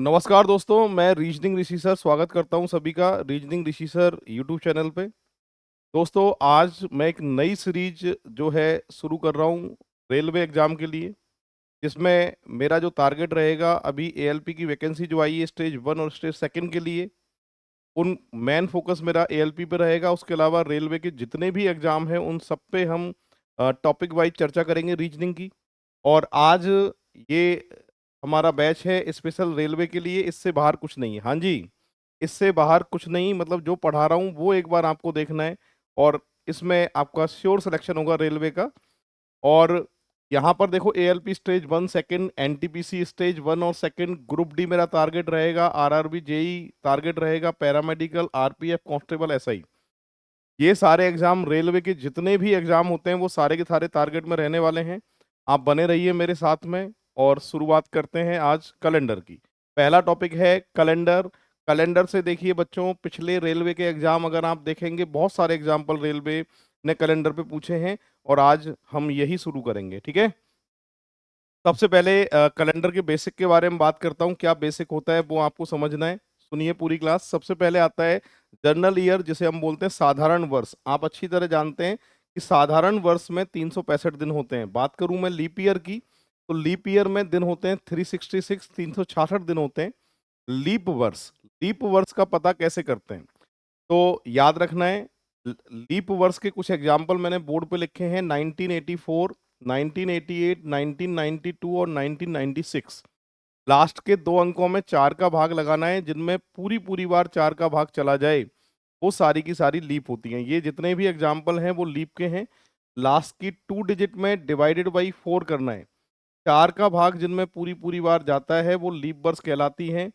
नमस्कार दोस्तों, मैं रीजनिंग ऋषि सर स्वागत करता हूं सभी का रीजनिंग ऋषि सर यूट्यूब चैनल पे। दोस्तों, आज मैं एक नई सीरीज जो है शुरू कर रहा हूं रेलवे एग्जाम के लिए, जिसमें मेरा जो टारगेट रहेगा, अभी एएलपी की वैकेंसी जो आई है स्टेज 1 और स्टेज 2 के लिए, उन मेन फोकस मेरा एएलपी पे रहेगा। उसके अलावा रेलवे के जितने भी एग्जाम हैं उन सब पे हम टॉपिक वाइज चर्चा करेंगे रीजनिंग की। और आज ये हमारा बैच है स्पेशल रेलवे के लिए, इससे बाहर कुछ नहीं है। हाँ जी, इससे बाहर कुछ नहीं, मतलब जो पढ़ा रहा हूँ वो एक बार आपको देखना है, और इसमें आपका श्योर सिलेक्शन होगा रेलवे का। और यहाँ पर देखो, ALP stage 1 second, NTPC stage 1 और सेकंड, ग्रुप डी मेरा टारगेट रहेगा, आरआरबी जेई टारगेट रहेगा, पैरामेडिकल, आरपीएफ, कांस्टेबल, एसआई। ये सारे एग्जाम रेलवे के जितने भी एग्जाम होते हैं वो सारे के सारे टारगेट में रहने वाले हैं। आप बने रहिए मेरे साथ में। और शुरुआत करते हैं आज कैलेंडर की। पहला टॉपिक है कैलेंडर। कैलेंडर से देखिए बच्चों, पिछले रेलवे के एग्जाम अगर आप देखेंगे, बहुत सारे एग्जाम्पल रेलवे ने कैलेंडर पे पूछे हैं, और आज हम यही शुरू करेंगे। ठीक है, सबसे पहले कैलेंडर के बेसिक के बारे में बात करता हूँ। क्या बेसिक होता है वो आपको समझना है, सुनिए पूरी क्लास। सबसे पहले आता है जनरल ईयर, जिसे हम बोलते हैं साधारण वर्ष। आप अच्छी तरह जानते हैं कि साधारण वर्ष में 365 दिन होते हैं। बात करूं मैं लीप ईयर की, तो लीप ईयर में दिन होते हैं 366, 366 दिन होते हैं। लीप वर्ष, लीप वर्ष का पता कैसे करते हैं, तो याद रखना है। लीप वर्ष के कुछ एग्जाम्पल मैंने बोर्ड पे लिखे हैं: 1984, 1988, 1992 और 1996। लास्ट के दो अंकों में 4 का भाग लगाना है, जिनमें पूरी पूरी बार 4 का भाग चला जाए वो सारी की सारी लीप होती हैं। ये जितने भी एग्जाम्पल हैं वो लीप के हैं। लास्ट की 2 डिजिट में डिवाइडेड बाई 4 करना है। 4 का भाग जिनमें पूरी पूरी बार जाता है वो लीप वर्ष कहलाती हैं।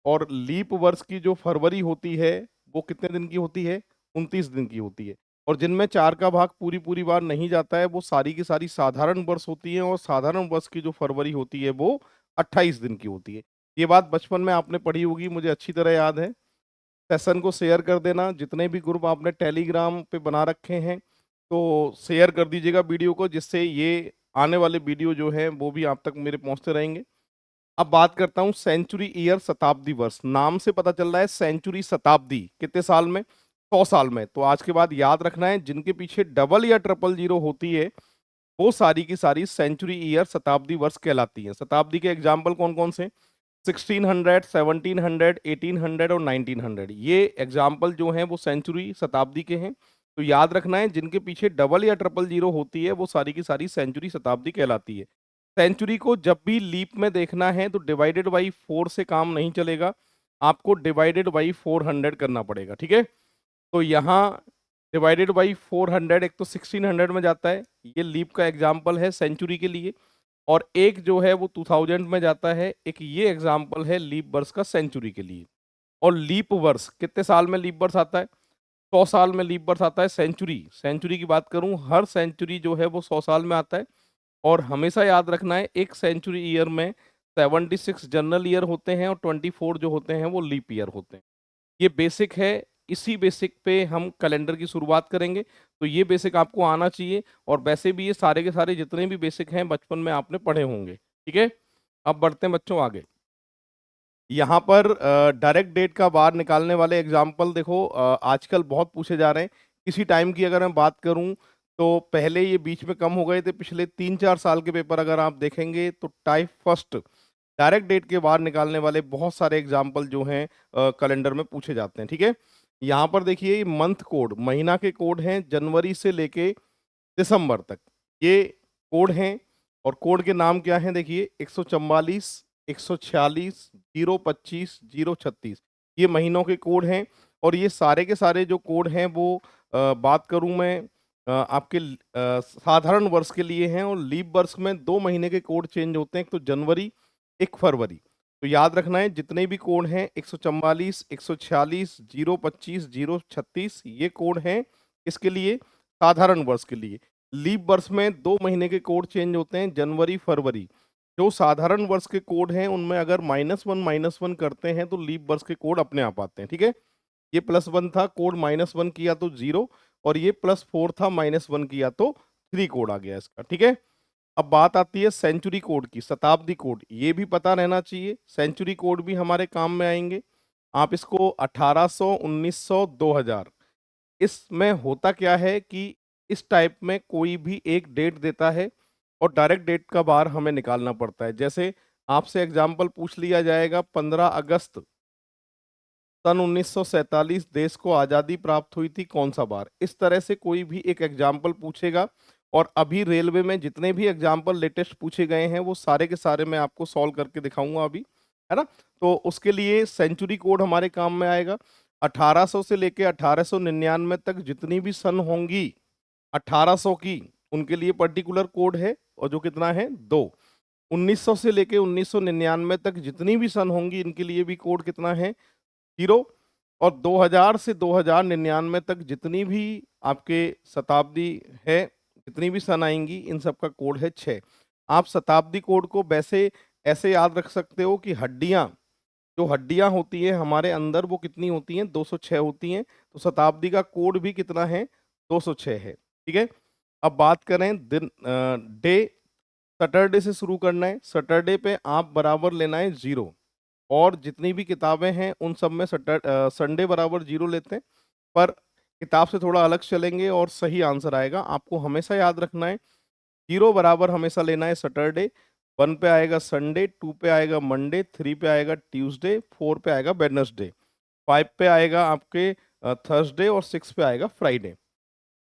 और लीप वर्ष की जो फरवरी होती है वो कितने दिन की होती है? 29 दिन की होती है। और जिनमें 4 का भाग पूरी पूरी बार नहीं जाता है वो सारी की सारी साधारण वर्ष होती है, और साधारण वर्ष की जो फरवरी होती है वो 28 दिन की होती है। ये बात बचपन में आपने पढ़ी होगी, मुझे अच्छी तरह याद है। सेशन को शेयर कर देना, जितने भी ग्रुप आपने टेलीग्राम पे बना रखे हैं तो शेयर कर दीजिएगा वीडियो को, जिससे ये आने वाले वीडियो जो है वो भी आप तक मेरे पहुंचते रहेंगे। अब बात करता हूं सेंचुरी ईयर, शताब्दी वर्ष। नाम से पता चल रहा है सेंचुरी, शताब्दी कितने साल में? 100 साल में। तो आज के बाद याद रखना है, जिनके पीछे डबल या ट्रिपल जीरो होती है वो सारी की सारी सेंचुरी ईयर, शताब्दी वर्ष कहलाती है। शताब्दी के एग्जाम्पल कौन कौन से? 1600, 1700, 1800 और 1900। ये एग्जाम्पल जो हैं वो सेंचुरी, शताब्दी के हैं। तो याद रखना है, जिनके पीछे डबल या ट्रिपल जीरो होती है वो सारी की सारी सेंचुरी, शताब्दी कहलाती है। सेंचुरी को जब भी लीप में देखना है तो डिवाइडेड बाई 4 से काम नहीं चलेगा, आपको डिवाइडेड बाई 400 करना पड़ेगा। ठीक है, तो यहाँ डिवाइडेड बाई 400, एक तो 1600 में जाता है, ये लीप का एग्जाम्पल है सेंचुरी के लिए। और एक जो है वो 2000 में जाता है, एक ये एग्जाम्पल है लीप वर्ष का सेंचुरी के लिए। और लीप वर्ष कितने साल में लीप वर्ष आता है? 100 साल में लीप वर्ष आता है। सेंचुरी, सेंचुरी की बात करूं, हर सेंचुरी जो है वो 100 साल में आता है। और हमेशा याद रखना है, एक सेंचुरी ईयर में 76 जनरल ईयर होते हैं और 24 जो होते हैं वो लीप ईयर होते हैं। ये बेसिक है, इसी बेसिक पे हम कैलेंडर की शुरुआत करेंगे। तो ये बेसिक आपको आना चाहिए, और वैसे भी ये सारे के सारे जितने भी बेसिक हैं बचपन में आपने पढ़े होंगे। ठीक है, अब बढ़ते हैं बच्चों आगे। यहाँ पर डायरेक्ट डेट का बार निकालने वाले एग्जाम्पल देखो, आजकल बहुत पूछे जा रहे हैं। किसी टाइम की अगर मैं बात करूं तो पहले ये बीच में कम हो गए थे। पिछले 3-4 साल के पेपर अगर आप देखेंगे तो टाइप फर्स्ट डायरेक्ट डेट के बार निकालने वाले बहुत सारे एग्जाम्पल जो हैं कैलेंडर में पूछे जाते हैं। ठीक है, यहाँ पर देखिए मंथ कोड, महीना के कोड हैं जनवरी से लेके दिसंबर तक, ये कोड हैं। और कोड के नाम क्या हैं? देखिए 144, 146, 025, 036, ये महीनों के कोड हैं। और ये सारे के सारे जो कोड हैं वो बात करूं मैं आपके साधारण वर्ष के लिए हैं। और लीप वर्ष में 2 महीने के कोड चेंज होते हैं, एक तो जनवरी, एक फरवरी। तो याद रखना है, जितने भी कोड हैं 144, 146, 025, 036, ये कोड हैं इसके लिए, साधारण वर्ष के लिए। लीप वर्ष में 2 महीने के कोड चेंज होते हैं, जनवरी, फरवरी। जो साधारण वर्ष के कोड हैं उनमें अगर -1 करते हैं तो लीप वर्ष के कोड अपने आप आते हैं। ठीक है, ये +1 था, कोड -1 किया तो 0, और ये +4 था, -1 किया तो 3 कोड आ गया इसका। ठीक है, अब बात आती है सेंचुरी कोड की, शताब्दी कोड, ये भी पता रहना चाहिए। सेंचुरी कोड भी हमारे काम में आएंगे। आप इसको 1800, 1900, 2000, इसमें होता क्या है कि इस टाइप में कोई भी एक डेट देता है और डायरेक्ट डेट का बार हमें निकालना पड़ता है। जैसे आपसे एग्जाम्पल पूछ लिया जाएगा 15 अगस्त सन 1947 देश को आजादी प्राप्त हुई थी, कौन सा बार। इस तरह से कोई भी एक एग्जाम्पल पूछेगा और अभी रेलवे में जितने भी एग्जाम्पल लेटेस्ट पूछे गए हैं वो सारे के सारे मैं आपको सॉल्व करके दिखाऊंगा अभी, है ना। तो उसके लिए सेंचुरी कोड हमारे काम में आएगा। 1800 से लेके 1899 तक जितनी भी सन होंगी 1800 की, उनके लिए पर्टिकुलर कोड है, और जो कितना है 2। 1900 से लेके 1999 तक जितनी भी सन होंगी इनके लिए भी कोड कितना है 0। और 2000 से 2099 तक जितनी भी आपके शताब्दी है, जितनी भी सन आएंगी, इन सब का कोड है 6। आप शताब्दी कोड को वैसे ऐसे याद रख सकते हो कि हड्डियां, जो हड्डियां होती है हमारे अंदर वो कितनी होती हैं 206 होती हैं। तो शताब्दी का कोड भी कितना है 206 है, ठीक है। अब बात करें दिन, डे, सैटरडे से शुरू करना है। सैटरडे पे आप बराबर लेना है 0, और जितनी भी किताबें हैं उन सब में संडे बराबर 0 लेते हैं, पर किताब से थोड़ा अलग चलेंगे और सही आंसर आएगा। आपको हमेशा याद रखना है 0 बराबर हमेशा लेना है सैटरडे, 1 पे आएगा संडे, 2 पे आएगा मंडे, 3 पे आएगा ट्यूसडे, 4 पे आएगा वेडनेसडे, 5 पे आएगा आपके थर्सडे, और 6 पे आएगा फ्राइडे।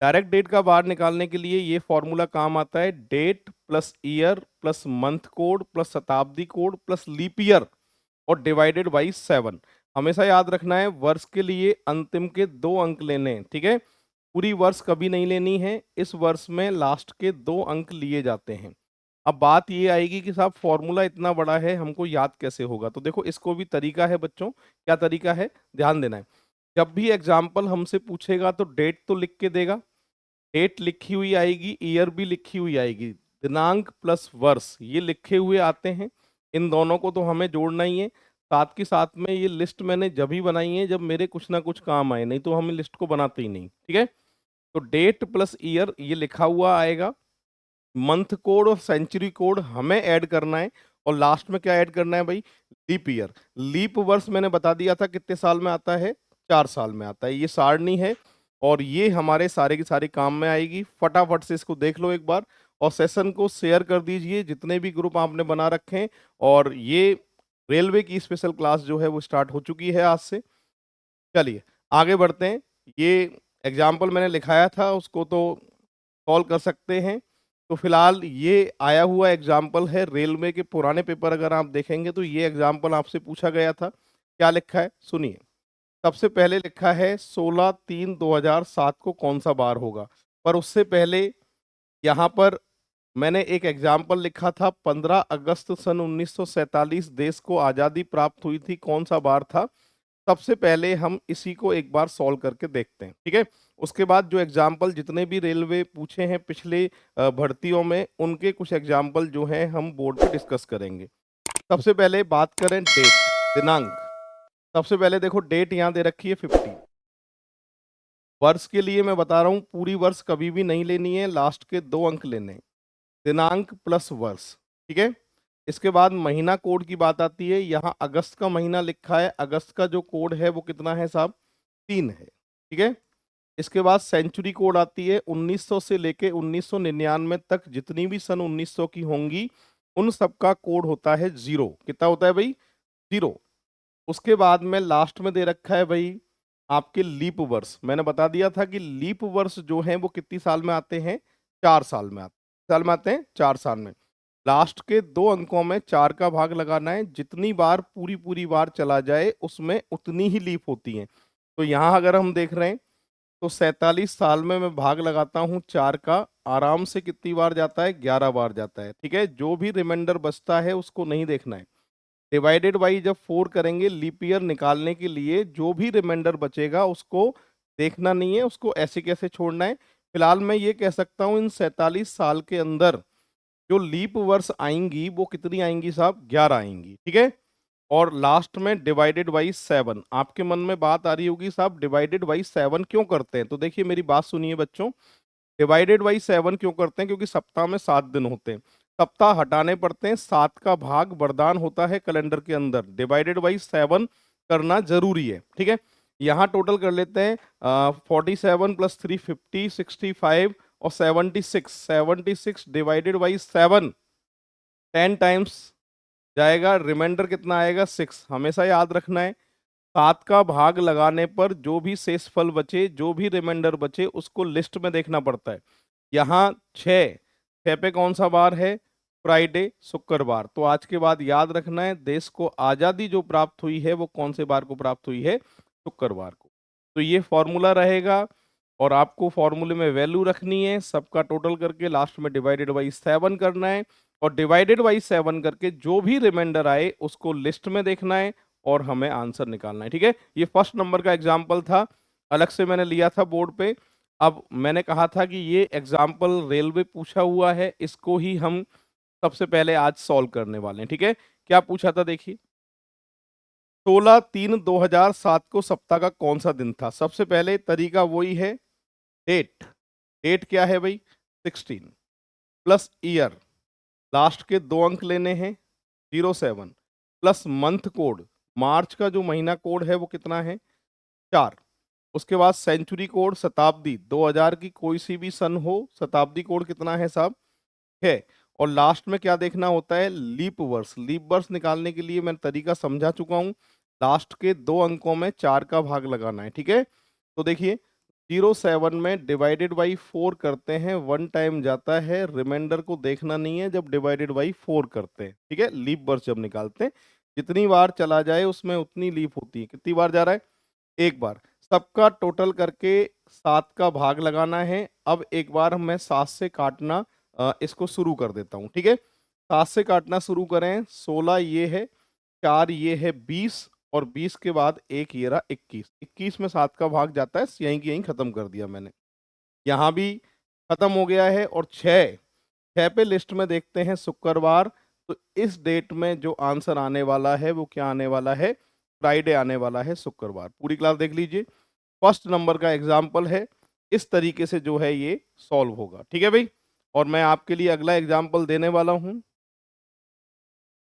डायरेक्ट डेट का बार निकालने के लिए ये फॉर्मूला काम आता है, date plus year plus month code plus शताब्दी कोड प्लस लीप ईयर और डिवाइडेड बाई 7। हमेशा याद रखना है वर्ष के लिए अंतिम के 2 अंक लेने हैं, ठीक है। पूरी वर्ष कभी नहीं लेनी है, इस वर्ष में लास्ट के 2 अंक लिए जाते हैं। अब बात ये आएगी कि साहब फॉर्मूला इतना बड़ा है, हमको याद कैसे होगा। तो देखो इसको भी तरीका है बच्चों। क्या तरीका है, ध्यान देना है। जब भी एग्जाम्पल हमसे पूछेगा तो डेट तो लिख के देगा, डेट लिखी हुई आएगी, ईयर भी लिखी हुई आएगी, दिनांक प्लस वर्ष ये लिखे हुए आते हैं। इन दोनों को तो हमें जोड़ना ही है। साथ के साथ में ये लिस्ट मैंने जब ही बनाई है जब मेरे कुछ ना कुछ काम आए, नहीं तो हम लिस्ट को बनाते ही नहीं, ठीक है। तो डेट प्लस ईयर ये लिखा हुआ आएगा, मंथ कोड और सेंचुरी कोड हमें ऐड करना है, और लास्ट में क्या ऐड करना है भाई, लीप ईयर। लीप वर्ष मैंने बता दिया था कितने साल में आता है, 4 साल में आता है। ये सारणी है और ये हमारे सारे के सारे काम में आएगी। फटाफट से इसको देख लो एक बार, और सेशन को शेयर कर दीजिए जितने भी ग्रुप आपने बना रखे हैं। और ये रेलवे की स्पेशल क्लास जो है वो स्टार्ट हो चुकी है आज से। चलिए आगे बढ़ते हैं। ये एग्जाम्पल मैंने लिखाया था उसको तो सॉल्व कर सकते हैं। तो फिलहाल ये आया हुआ एग्जाम्पल है रेलवे के पुराने पेपर, अगर आप देखेंगे तो ये एग्जाम्पल आपसे पूछा गया था। क्या लिखा है सुनिए। सबसे पहले लिखा है 16/3/2007 को कौन सा बार होगा। पर उससे पहले यहाँ पर मैंने एक एग्जाम्पल लिखा था 15 अगस्त सन 1947 देश को आज़ादी प्राप्त हुई थी, कौन सा बार था। सबसे पहले हम इसी को एक बार सॉल्व करके देखते हैं, ठीक है। उसके बाद जो एग्जाम्पल जितने भी रेलवे पूछे हैं पिछले भर्तियों में, उनके कुछ एग्जाम्पल जो हैं हम बोर्ड पे डिस्कस करेंगे। सबसे पहले बात करें डेट, दिनांक। सबसे पहले देखो डेट यहाँ दे रखी है 15। वर्ष के लिए मैं बता रहा हूँ पूरी वर्ष कभी भी नहीं लेनी है, लास्ट के 2 अंक लेने हैं, दिनांक प्लस वर्ष, ठीक है। इसके बाद महीना कोड की बात आती है। यहाँ अगस्त का महीना लिखा है, अगस्त का जो कोड है वो कितना है साहब, 3 है, ठीक है। इसके बाद सेंचुरी कोड आती है, 1900 से लेके 1999 तक जितनी भी सन 1900 की होंगी उन सबका कोड होता है 0। कितना होता है भाई, 0। उसके बाद में लास्ट में दे रखा है भाई आपके लीप वर्ष। मैंने बता दिया था कि लीप वर्ष जो है वो कितनी साल में आते हैं, 4 साल में आते हैं 4 साल में। लास्ट के 2 अंकों में 4 का भाग लगाना है, जितनी बार पूरी पूरी बार चला जाए उसमें उतनी ही लीप होती है। तो यहाँ अगर हम देख रहे हैं तो 47 साल में मैं भाग लगाता हूँ 4 का, आराम से कितनी बार जाता है, 11 बार जाता है, ठीक है। जो भी रिमाइंडर बचता है उसको नहीं देखना है। डिवाइडेड बाई जब 4 करेंगे लीप ईयर निकालने के लिए, जो भी रिमाइंडर बचेगा उसको देखना नहीं है, उसको ऐसे कैसे छोड़ना है। फिलहाल मैं ये कह सकता हूँ इन 47 साल के अंदर जो लीप वर्ष आएंगी वो कितनी आएंगी साहब, 11 आएंगी, ठीक है। और लास्ट में डिवाइडेड बाई 7। आपके मन में बात आ रही होगी साहब डिवाइडेड बाई 7 क्यों करते हैं, तो देखिए मेरी बात सुनिए बच्चों। डिवाइडेड बाई 7 क्यों करते हैं, क्योंकि सप्ताह में 7 दिन होते हैं। सप्ताह हटाने पड़ते हैं, 7 का भाग वरदान होता है कैलेंडर के अंदर, डिवाइडेड बाई 7 करना जरूरी है। ठीक है, यहाँ टोटल कर लेते हैं 47 प्लस 350 65 और 76 डिवाइडेड बाई 7 10 टाइम्स जाएगा, रिमाइंडर कितना आएगा 6। हमेशा याद रखना है 7 का भाग लगाने पर जो भी शेषफल बचे, जो भी रिमाइंडर बचे, उसको लिस्ट में देखना पड़ता है। यहाँ 6 पे कौन सा बार है? फ्राइडे, शुक्रवार। तो आज के बाद याद रखना है देश को आजादी जो प्राप्त हुई है वो कौन से बार को प्राप्त हुई है? शुक्रवार को। तो ये फॉर्मूला रहेगा और आपको फॉर्मूले में वैल्यू रखनी है, सबका टोटल करके लास्ट में डिवाइडेड बाई 7 करना है और डिवाइडेड बाई 7 करके जो भी रिमाइंडर आए उसको लिस्ट में देखना है और हमें आंसर निकालना है। ठीक है, ये फर्स्ट नंबर का एग्जाम्पल था, अलग से मैंने लिया था बोर्ड पे। अब मैंने कहा था कि ये एग्जाम्पल रेलवे पूछा हुआ है, इसको ही हम सबसे पहले आज सॉल्व करने वाले हैं। ठीक है, क्या पूछा था देखिए, 16/3/2007 को सप्ताह का कौन सा दिन था? सबसे पहले तरीका वही है, डेट। डेट क्या है भाई? 16 प्लस ईयर, लास्ट के 2 अंक लेने हैं 07 प्लस मंथ कोड, मार्च का जो महीना कोड है वो कितना है? 4। उसके बाद सेंचुरी कोड, शताब्दी 2000 की कोई सी भी सन हो, शताब्दी कोड कितना है साहब? है। और लास्ट में क्या देखना होता है? लीप वर्ष। लीप वर्ष निकालने के लिए मैं तरीका समझा चुका हूं, लास्ट के 2 अंकों में 4 का भाग लगाना है। ठीक है, तो देखिए 07 में डिवाइडेड बाई 4 करते हैं, 1 टाइम जाता है, रिमाइंडर को देखना नहीं है जब डिवाइडेड बाई 4 करते हैं। ठीक है, लीप वर्ष जब निकालते हैं, जितनी बार चला जाए उसमें उतनी लीप होती है। कितनी बार जा रहा है? एक बार। सबका टोटल करके 7 का भाग लगाना है। अब एक बार मैं 7 से काटना इसको शुरू कर देता हूं। ठीक है, 7 से काटना शुरू करें। 16 ये है, 4 ये है, 20 और 20 के बाद एक ये रहा 21। 21 में 7 का भाग जाता है, यहीं की यहीं खत्म कर दिया मैंने। यहाँ भी खत्म हो गया है। और 6 पे लिस्ट में देखते हैं शुक्रवार। तो इस डेट में जो आंसर आने वाला है वो क्या आने वाला है? फ्राइडे आने वाला है, शुक्रवार। पूरी क्लास देख लीजिए, फर्स्ट नंबर का एग्जाम्पल है, इस तरीके से जो है ये सॉल्व होगा। ठीक है भाई, और मैं आपके लिए अगला एग्जाम्पल देने वाला हूं।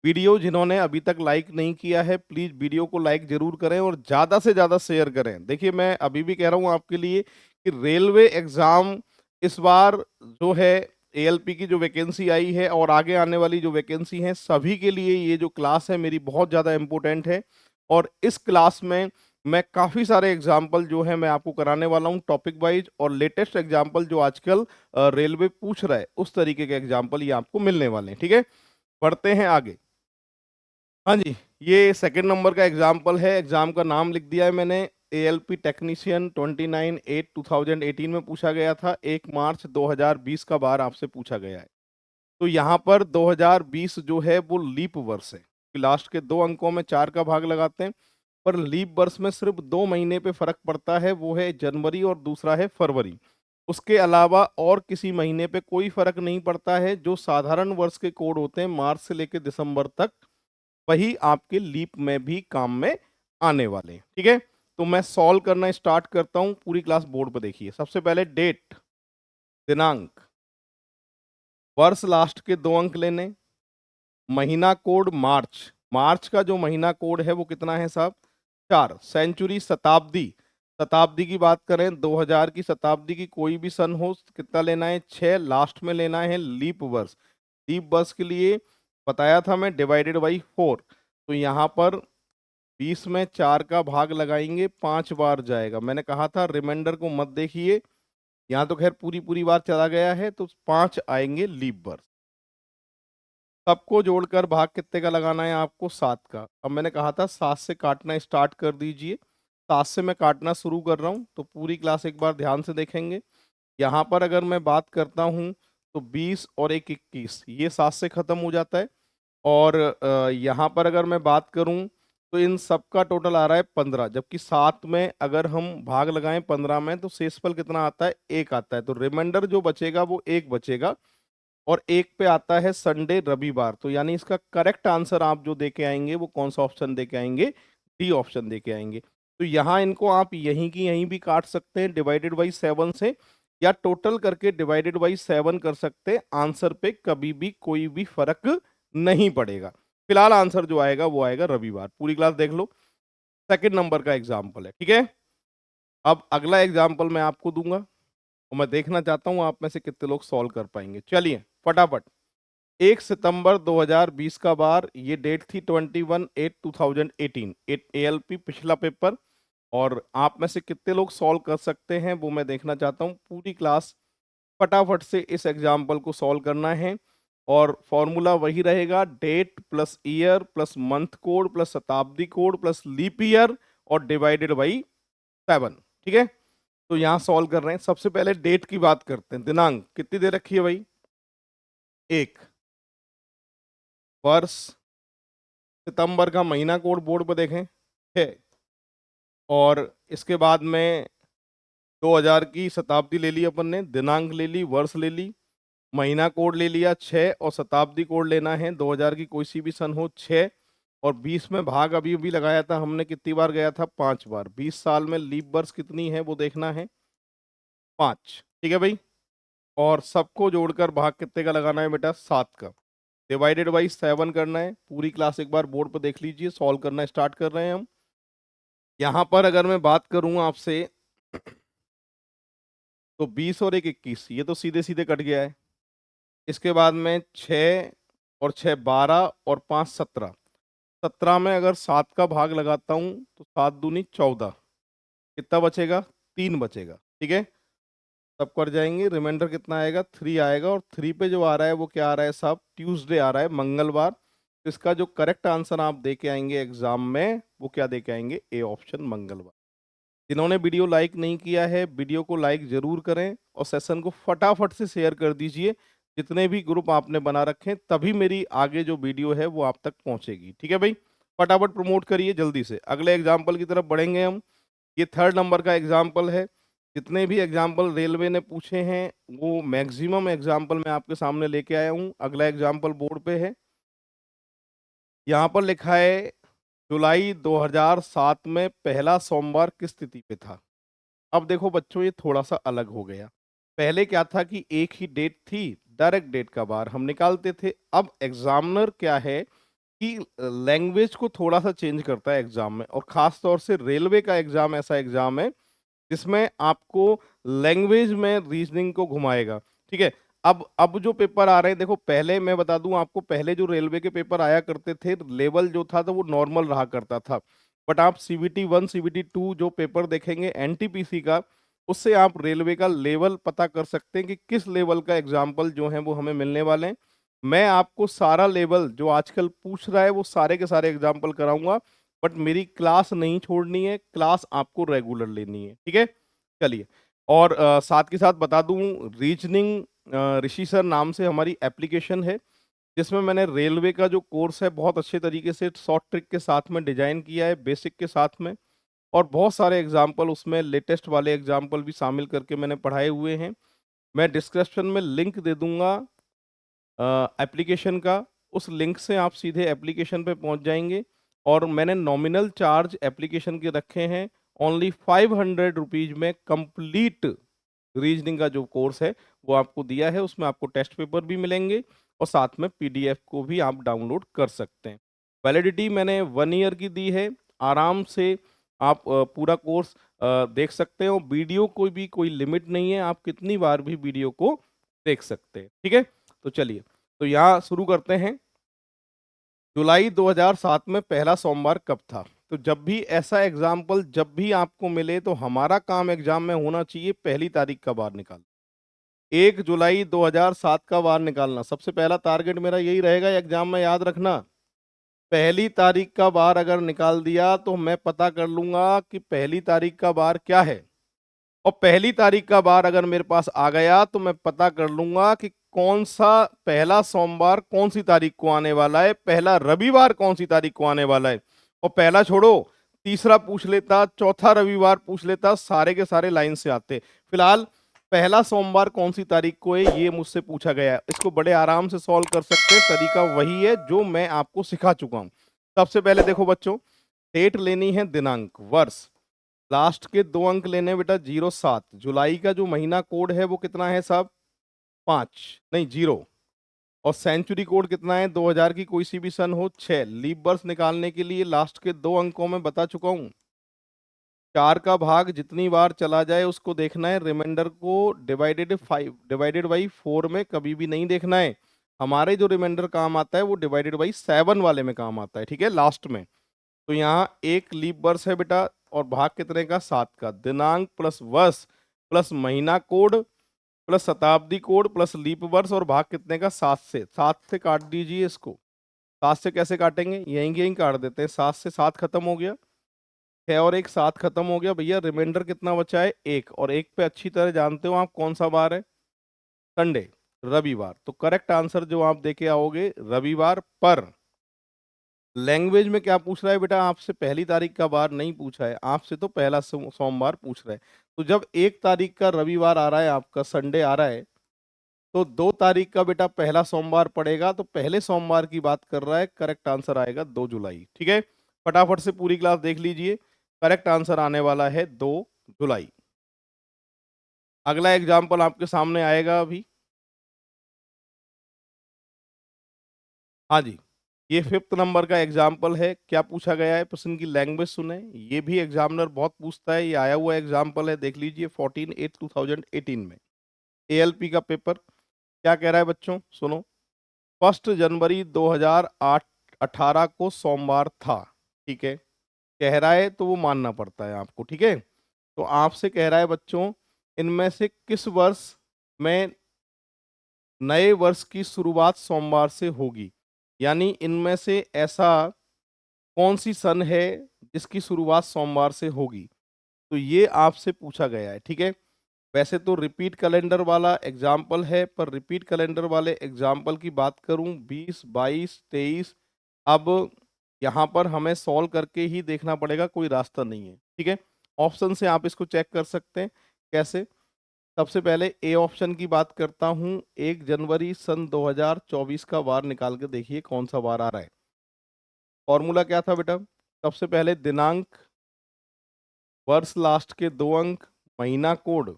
वीडियो जिन्होंने अभी तक लाइक नहीं किया है, प्लीज वीडियो को लाइक जरूर करें और ज्यादा से ज्यादा शेयर करें। देखिए मैं अभी भी कह रहा हूं आपके लिए कि रेलवे एग्जाम इस बार जो है एएलपी की जो वैकेंसी आई है और आगे आने वाली जो वैकेंसी है, सभी के लिए ये जो क्लास है मेरी बहुत ज्यादा इंपॉर्टेंट है। और इस क्लास में मैं काफी सारे एग्जाम्पल जो है मैं आपको कराने वाला हूं टॉपिक वाइज, और लेटेस्ट एग्जाम्पल जो आजकल रेलवे पूछ रहा है उस तरीके के एग्जाम्पल ये आपको मिलने वाले हैं। ठीक है, बढ़ते हैं आगे। हाँ जी, ये सेकंड नंबर का एग्जाम्पल है। एग्जाम का नाम लिख दिया है मैंने, एएलपी टेक्नीशियन 29/8/2018 में पूछा गया था। 1 मार्च 2020 का बार आपसे पूछा गया है। तो यहाँ पर 2020 जो है वो लीप वर्ष है, लास्ट के 2 अंकों में 4 का भाग लगाते हैं। पर लीप वर्ष में सिर्फ 2 महीने पे फर्क पड़ता है, वो है जनवरी और दूसरा है फरवरी। उसके अलावा और किसी महीने पे कोई फर्क नहीं पड़ता है। जो साधारण वर्ष के कोड होते हैं मार्च से लेकर दिसंबर तक, वही आपके लीप में भी काम में आने वाले हैं। ठीक है, तो मैं सॉल्व करना स्टार्ट करता हूं। पूरी क्लास बोर्ड पर देखिए। सबसे पहले डेट, दिनांक, वर्ष लास्ट के 2 अंक लेने, महीना कोड मार्च, मार्च का जो महीना कोड है वो कितना है साहब? 4। सेंचुरी, शताब्दी, शताब्दी की बात करें 2000 की शताब्दी की कोई भी सन हो, कितना लेना है? 6। लास्ट में लेना है लीप वर्ष। लीप वर्ष के लिए बताया था मैं डिवाइडेड बाई 4। तो यहाँ पर 20 में 4 का भाग लगाएंगे, 5 बार जाएगा। मैंने कहा था रिमाइंडर को मत देखिए, यहाँ तो खैर पूरी पूरी बार चला गया है, तो 5 आएंगे लीप वर्ष। सबको जोड़कर भाग कितने का लगाना है आपको? 7 का। अब मैंने कहा था 7 से काटना स्टार्ट कर दीजिए। 7 से मैं काटना शुरू कर रहा हूं, तो पूरी क्लास एक बार ध्यान से देखेंगे। यहाँ पर अगर मैं बात करता हूं तो 20 और 1 21, ये 7 से खत्म हो जाता है। और यहाँ पर अगर मैं बात करूं तो इन सब का टोटल आ रहा है 15, जबकि 7 में अगर हम भाग लगाएं 15 में तो शेषफल कितना आता है? 1 आता है। तो रिमाइंडर जो बचेगा वो 1 बचेगा। और 1 पे आता है संडे, रविवार। तो यानी इसका करेक्ट आंसर आप जो दे के आएंगे वो कौन सा ऑप्शन दे के आएंगे? डी ऑप्शन दे के आएंगे। तो यहाँ इनको आप यहीं की यहीं भी काट सकते हैं डिवाइडेड बाई 7 से, या टोटल करके डिवाइडेड बाई 7 कर सकते हैं। आंसर पे कभी भी कोई भी फर्क नहीं पड़ेगा। फिलहाल आंसर जो आएगा वो आएगा रविवार। पूरी क्लास देख लो। सेकंड नंबर का एग्जाम्पल है, ठीक है। अब अगला एग्जाम्पल मैं आपको दूंगा और मैं देखना चाहता हूं आप में से कितने लोग सॉल्व कर पाएंगे। चलिए फटाफट। 1 सितंबर 2020 का बार, ये डेट थी 21/8/2018, ALP पिछला पेपर। और आप में से कितने लोग सॉल्व कर सकते हैं वो मैं देखना चाहता हूं। पूरी क्लास फटाफट से इस एग्जाम्पल को सॉल्व करना है और फॉर्मूला वही रहेगा, date plus year plus month code plus शताब्दी कोड प्लस लीप ईयर और डिवाइडेड बाई 7, ठीक है। तो यहां सॉल्व कर रहे हैं। सबसे पहले डेट की बात करते हैं। दिनांक कितनी दे रखी है भाई? 1। वर्ष, सितंबर का महीना कोड बोर्ड पर देखें है। और इसके बाद में 2000 की शताब्दी ले ली अपन ने, दिनांक ले ली, वर्ष ले ली, महीना कोड ले लिया 6 और शताब्दी कोड लेना है 2000 की कोई सी भी सन हो 6। और 20 में भाग अभी अभी लगाया था हमने, कितनी बार गया था? 5 बार। 20 साल में लीप वर्ष कितनी है वो देखना है, 5, ठीक है भाई। और सबको जोड़कर भाग कितने का लगाना है बेटा? 7 का। डिवाइडेड बाई 7 करना है। पूरी क्लास एक बार बोर्ड पर देख लीजिए, सॉल्व करना स्टार्ट कर रहे हैं हम। यहां पर अगर मैं बात करूं आपसे तो 20 और 1 21, ये तो सीधे सीधे कट गया है। इसके बाद में 6 और 6 12 और 5 17। 17 में अगर 7 का भाग लगाता हूं तो 7 दूनी 14। कितना बचेगा? 3 बचेगा, ठीक है। सब कट जाएंगे, रिमाइंडर कितना आएगा? 3 आएगा। और 3 पे जो आ रहा है वो क्या आ रहा है साहब? ट्यूसडे आ रहा है, मंगलवार। तो इसका जो करेक्ट आंसर आप दे के आएंगे एग्जाम में वो क्या दे के आएंगे? ए ऑप्शन, मंगलवार। जिन्होंने वीडियो लाइक नहीं किया है वीडियो को लाइक जरूर करें और सेशन को फटाफट से शेयर कर दीजिए। जितने भी ग्रुप आपने बना रखे हैं तभी मेरी आगे जो वीडियो है वो आप तक पहुंचेगी, ठीक है भाई। फटाफट प्रमोट करिए जल्दी से। अगले एग्जाम्पल की तरफ बढ़ेंगे हम। ये 3rd नंबर का एग्जाम्पल है। जितने भी एग्जाम्पल रेलवे ने पूछे हैं वो मैक्सिमम एग्जाम्पल मैं आपके सामने लेके आया हूँ। अगला एग्जाम्पल बोर्ड पे है। यहाँ पर लिखा है जुलाई 2007 में पहला सोमवार किस तिथि पे था। अब देखो बच्चों ये थोड़ा सा अलग हो गया। पहले क्या था कि एक ही डेट थी, डायरेक्ट डेट का बार हम निकालते थे। अब एग्जामिनर क्या है कि लैंग्वेज को थोड़ा सा चेंज करता है एग्जाम में। और खास तौर से रेलवे का एग्जाम ऐसा एग्जाम है जिसमें आपको लैंग्वेज में रीजनिंग को घुमाएगा, ठीक है। अब जो पेपर आ रहे हैं, देखो पहले मैं बता दूं आपको, पहले जो रेलवे के पेपर आया करते थे लेवल जो था तो वो नॉर्मल रहा करता था। बट आप CBT 1 CBT 2 जो पेपर देखेंगे NTPC का, उससे आप रेलवे का लेवल पता कर सकते हैं कि किस लेवल का एग्जाम्पल जो है वो हमें मिलने वाले हैं। मैं आपको सारा लेवल जो आजकल पूछ रहा है वो सारे के सारे एग्जाम्पल कराऊंगा। बट मेरी क्लास नहीं छोड़नी है, क्लास आपको रेगुलर लेनी है, ठीक है। चलिए। और साथ के साथ बता दूं, रीजनिंग ऋषि सर नाम से हमारी एप्लीकेशन है जिसमें मैंने रेलवे का जो कोर्स है बहुत अच्छे तरीके से शॉर्ट ट्रिक के साथ में डिजाइन किया है, बेसिक के साथ में। और बहुत सारे एग्जाम्पल उसमें लेटेस्ट वाले एग्जाम्पल भी शामिल करके मैंने पढ़ाए हुए हैं। मैं डिस्क्रिप्शन में लिंक दे दूंगा एप्लीकेशन का। उस लिंक से आप सीधे एप्लीकेशन पे पहुंच जाएंगे। और मैंने नॉमिनल चार्ज एप्लीकेशन के रखे हैं ओनली 500 रुपीज में कंप्लीट रीजनिंग का जो कोर्स है वो आपको दिया है। उसमें आपको टेस्ट पेपर भी मिलेंगे और साथ में PDF को भी आप डाउनलोड कर सकते हैं। वैलिडिटी मैंने 1 ईयर की दी है। आराम से आप पूरा कोर्स देख सकते हो। वीडियो कोई भी कोई लिमिट नहीं है, आप कितनी बार भी वीडियो को देख सकते हैं, ठीक है। तो चलिए, तो यहाँ शुरू करते हैं। जुलाई 2007 में पहला सोमवार कब था? तो जब भी ऐसा एग्जाम्पल जब भी आपको मिले तो हमारा काम एग्जाम में होना चाहिए पहली तारीख का बार निकाल। 1 जुलाई 2007 का बार निकालना सबसे पहला टारगेट मेरा यही रहेगा एग्जाम में, याद रखना। पहली तारीख का बार अगर निकाल दिया तो मैं पता कर लूंगा कि पहली तारीख का बार क्या है। और पहली तारीख का बार अगर मेरे पास आ गया तो मैं पता कर लूंगा कि कौन सा पहला सोमवार कौन सी तारीख को आने वाला है, पहला रविवार कौन सी तारीख को आने वाला है। और पहला छोड़ो, तीसरा पूछ लेता, चौथा रविवार पूछ लेता, सारे के सारे लाइन से आते। फिलहाल पहला सोमवार कौन सी तारीख को है ये मुझसे पूछा गया है। इसको बड़े आराम से सॉल्व कर सकते हैं, तरीका वही है जो मैं आपको सिखा चुका हूं। सबसे पहले देखो बच्चों, डेट लेनी है, दिनांक, वर्ष। लास्ट के 2 अंक लेने हैं बेटा 07। जुलाई का जो महीना कोड है वो कितना है साहब? 5 नहीं 0। और सेंचुरी कोड कितना है? 2000 की कोई सी भी सन हो 6। लीप बर्स निकालने के लिए लास्ट के 2 अंकों में बता चुका हूं। 4 का भाग जितनी बार चला जाए उसको देखना है, रिमाइंडर को डिवाइडेड बाई 4 में कभी भी नहीं देखना है। हमारे जो रिमाइंडर काम आता है वो डिवाइडेड बाई 7 वाले में काम आता है, ठीक है, लास्ट में। तो यहाँ एक लीप वर्ष है बेटा, और भाग कितने का? 7 का। दिनांक प्लस वर्ष प्लस महीना कोड प्लस शताब्दी कोड प्लस लीप वर्ष, और भाग कितने का? 7 से काट दीजिए इसको। 7 से कैसे काटेंगे? यहीं काट देते हैं। 7 से 7 खत्म हो गया, 6 और 1 7 खत्म हो गया भैया। रिमाइंडर कितना बचा है? 1। और 1 पे अच्छी तरह जानते हो आप कौन सा बार है? संडे, रविवार। तो करेक्ट आंसर जो आप देके आओगे रविवार पर। लैंग्वेज में क्या पूछ रहा है बेटा? आपसे पहली तारीख का बार नहीं पूछा है, आपसे तो पहला सोमवार पूछ रहा है। तो जब 1 तारीख का रविवार आ रहा है, आपका संडे आ रहा है, तो 2 तारीख का बेटा पहला सोमवार पड़ेगा, तो पहले सोमवार की बात कर रहा है। करेक्ट आंसर आएगा 2 जुलाई। ठीक है, फटाफट से पूरी क्लास देख लीजिए। करेक्ट आंसर आने वाला है 2 जुलाई। अगला एग्जाम्पल आपके सामने आएगा अभी। हाँ जी, ये 5th नंबर का एग्जाम्पल है। क्या पूछा गया है? प्रश्न की लैंग्वेज सुने। ये भी एग्जामिनर बहुत पूछता है, ये आया हुआ एग्जाम्पल है, देख लीजिए 14/8/2018 में एएलपी का पेपर। क्या कह रहा है बच्चों? सुनो। 1 जनवरी 2008 18 को सोमवार था। ठीक है, कह रहा है तो वो मानना पड़ता है आपको। ठीक है, तो आपसे कह रहा है बच्चों, इनमें से किस वर्ष में नए वर्ष की शुरुआत सोमवार से होगी? यानी इनमें से ऐसा कौन सी सन है जिसकी शुरुआत सोमवार से होगी? तो ये आपसे पूछा गया है। ठीक है, वैसे तो रिपीट कैलेंडर वाला एग्जाम्पल है, पर रिपीट कैलेंडर वाले एग्जाम्पल की बात करूं 20 22 23, अब यहाँ पर हमें सॉल्व करके ही देखना पड़ेगा, कोई रास्ता नहीं है। ठीक है, ऑप्शन से आप इसको चेक कर सकते हैं। कैसे? सबसे पहले ए ऑप्शन की बात करता हूं। 1 जनवरी सन 2024 का वार निकाल के देखिए कौन सा वार आ रहा है। फॉर्मूला क्या था बेटा? सबसे पहले दिनांक, वर्ष लास्ट के 2 अंक, महीना कोड।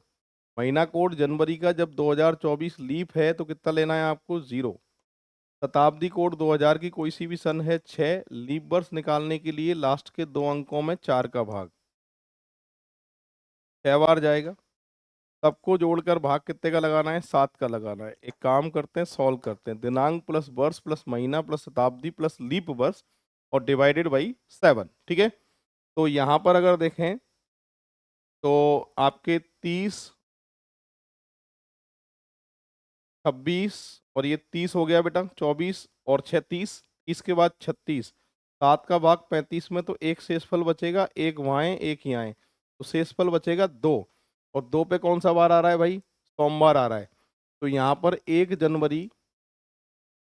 महीना कोड जनवरी का जब 2024 लीप है तो कितना लेना है आपको? 0। शताब्दी कोड 2000 की कोई सी भी सन है 6। लीप वर्ष निकालने के लिए लास्ट के 2 अंकों में 4 का भाग 6 बार जाएगा। सबको जोड़कर भाग कितने का लगाना है? 7 का लगाना है। एक काम करते हैं, सॉल्व करते हैं। दिनांक प्लस वर्ष प्लस महीना प्लस शताब्दी प्लस लीप वर्ष और डिवाइडेड बाई 7। ठीक है, तो यहाँ पर अगर देखें तो आपके 30 26 और ये 30 हो गया बेटा, 24 और 36, 30 के बाद 36, 7 का भाग 35 में, तो एक शेषफल बचेगा, एक वहाँ है एक यहाँ है, तो शेषफल बचेगा 2। और 2 पे कौन सा बार आ रहा है भाई? सोमवार आ रहा है। तो यहाँ पर 1 जनवरी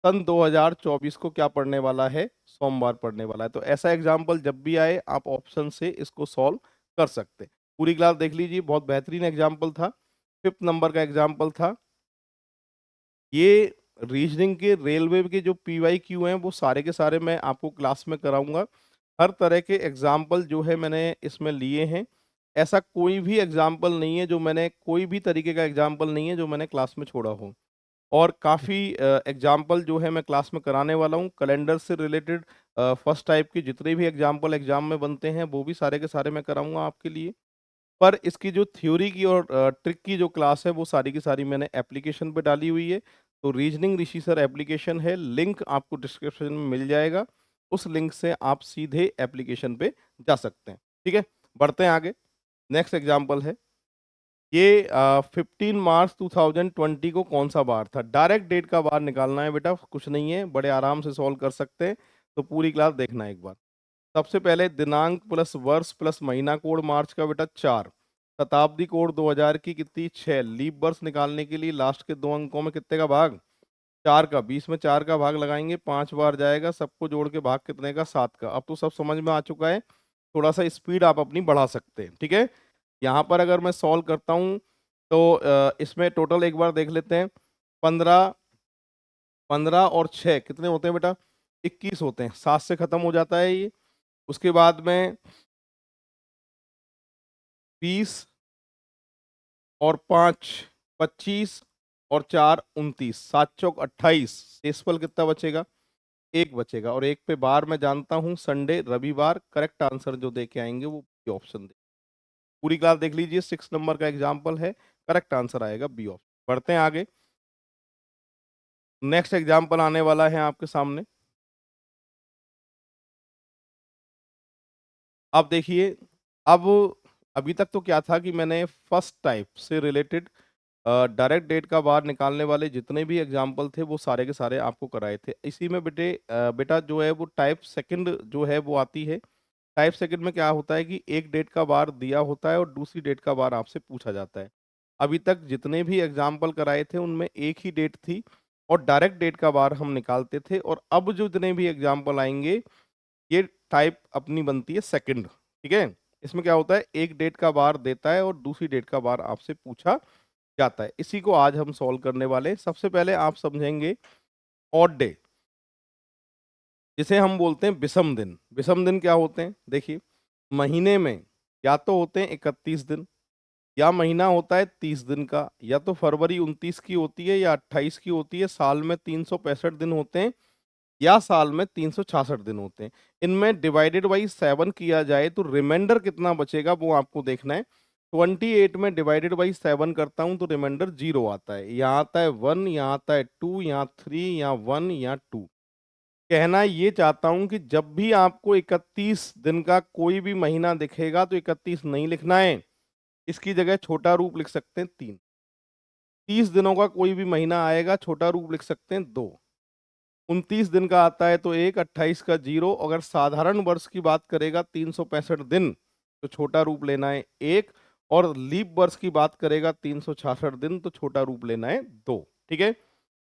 सन 2024 को क्या पढ़ने वाला है? सोमवार पढ़ने वाला है। तो ऐसा एग्जाम्पल जब भी आए आप ऑप्शन से इसको सॉल्व कर सकते हैं। पूरी क्लास देख लीजिए, बहुत बेहतरीन एग्जाम्पल था। 5th नंबर का एग्जाम्पल था ये। रीजनिंग के रेलवे के जो PYQ हैं वो सारे के सारे मैं आपको क्लास में कराऊंगा। हर तरह के एग्जाम्पल जो है मैंने इसमें लिए हैं। ऐसा कोई भी एग्जाम्पल नहीं है जो मैंने, कोई भी तरीके का एग्जाम्पल नहीं है जो मैंने क्लास में छोड़ा हो। और काफ़ी एग्जाम्पल जो है मैं क्लास में कराने वाला हूँ। कैलेंडर से रिलेटेड फर्स्ट टाइप के जितने भी एग्जाम्पल एग्जाम में बनते हैं वो भी सारे के सारे मैं कराऊंगा आपके लिए। पर इसकी जो थ्योरी की और ट्रिक की जो क्लास है वो सारी की सारी मैंने एप्लीकेशन पे डाली हुई है। तो रीजनिंग ऋषि सर एप्लीकेशन है, लिंक आपको डिस्क्रिप्शन में मिल जाएगा। उस लिंक से आप सीधे एप्लीकेशन पे जा सकते हैं। ठीक है, बढ़ते हैं आगे। नेक्स्ट एग्जाम्पल है ये 15 मार्च 2020 को कौन सा बार था? डायरेक्ट डेट का बार निकालना है बेटा, कुछ नहीं है, बड़े आराम से सॉल्व कर सकते हैं। तो पूरी क्लास देखना है एक बार। सबसे पहले दिनांक प्लस वर्ष प्लस महीना कोड मार्च का बेटा 4। शताब्दी कोड 2000 की कितनी? 6। लीप वर्ष निकालने के लिए लास्ट के 2 अंकों में कितने का भाग? 4 का। 20 में 4 का भाग लगाएंगे, 5 बार जाएगा। सबको जोड़ के भाग कितने का? 7 का। अब तो सब समझ में आ चुका है, थोड़ा सा स्पीड आप अपनी बढ़ा सकते हैं। ठीक है, यहाँ पर अगर मैं सॉल्व करता हूँ तो इसमें टोटल एक बार देख लेते हैं। 15 15 और 6 कितने होते हैं बेटा? 21 होते हैं। 7 से खत्म हो जाता है ये। उसके बाद में 20 और 5 25 और 4 29, 7 चौक 28, शेषफल कितना बचेगा? एक बचेगा। और एक पे बार मैं जानता हूं संडे रविवार। करेक्ट आंसर जो दे के आएंगे वो बी ऑप्शन दे। पूरी क्लास देख लीजिए, 6 नंबर का एग्जाम्पल है, करेक्ट आंसर आएगा बी ऑप्शन। बढ़ते हैं आगे। नेक्स्ट एग्जाम्पल आने वाला है आपके सामने। अब देखिए, अब अभी तक तो क्या था कि मैंने फर्स्ट टाइप से रिलेटेड डायरेक्ट डेट का बार निकालने वाले जितने भी एग्जाम्पल थे वो सारे के सारे आपको कराए थे। इसी में बेटा जो है वो टाइप सेकंड जो है वो आती है। टाइप सेकंड में क्या होता है कि एक डेट का बार दिया होता है और दूसरी डेट का बार आपसे पूछा जाता है। अभी तक जितने भी एग्जाम्पल कराए थे उनमें एक ही डेट थी और डायरेक्ट डेट का बार हम निकालते थे। और अब जो जितने भी एग्जाम्पल आएंगे ये टाइप अपनी बनती है सेकंड। ठीक है, इसमें क्या होता है, एक डेट का बार देता है और दूसरी डेट का बार आपसे पूछा जाता है। इसी को आज हम सॉल्व करने वाले हैं। सबसे पहले आप समझेंगे ऑड डे, जिसे हम बोलते हैं विषम दिन। विषम दिन क्या होते हैं? देखिए, महीने में या तो होते हैं 31 दिन, या महीना होता है 30 दिन का, या तो फरवरी 29 की होती है या 28 की होती है। साल में 365 दिन होते हैं या साल में 366 दिन होते हैं। इनमें डिवाइडेड बाई 7 किया जाए तो रिमाइंडर कितना बचेगा वो आपको देखना है। 28 में डिवाइडेड बाई 7 करता हूं तो रिमाइंडर 0 आता है। यहाँ आता है 1, यहाँ आता है 2, यहाँ 3, यहाँ 1, यहाँ 2। कहना ये चाहता हूं कि जब भी आपको 31 दिन का कोई भी महीना दिखेगा तो 31 नहीं लिखना है, इसकी जगह छोटा रूप लिख सकते हैं 3। 30 दिनों का कोई भी महीना आएगा, छोटा रूप लिख सकते हैं 2। 29 दिन का आता है तो 1, 28 का 0। अगर साधारण वर्ष की बात करेगा 365 दिन तो छोटा रूप लेना है 1, और लीप वर्ष की बात करेगा 366 दिन तो छोटा रूप लेना है 2। ठीक है,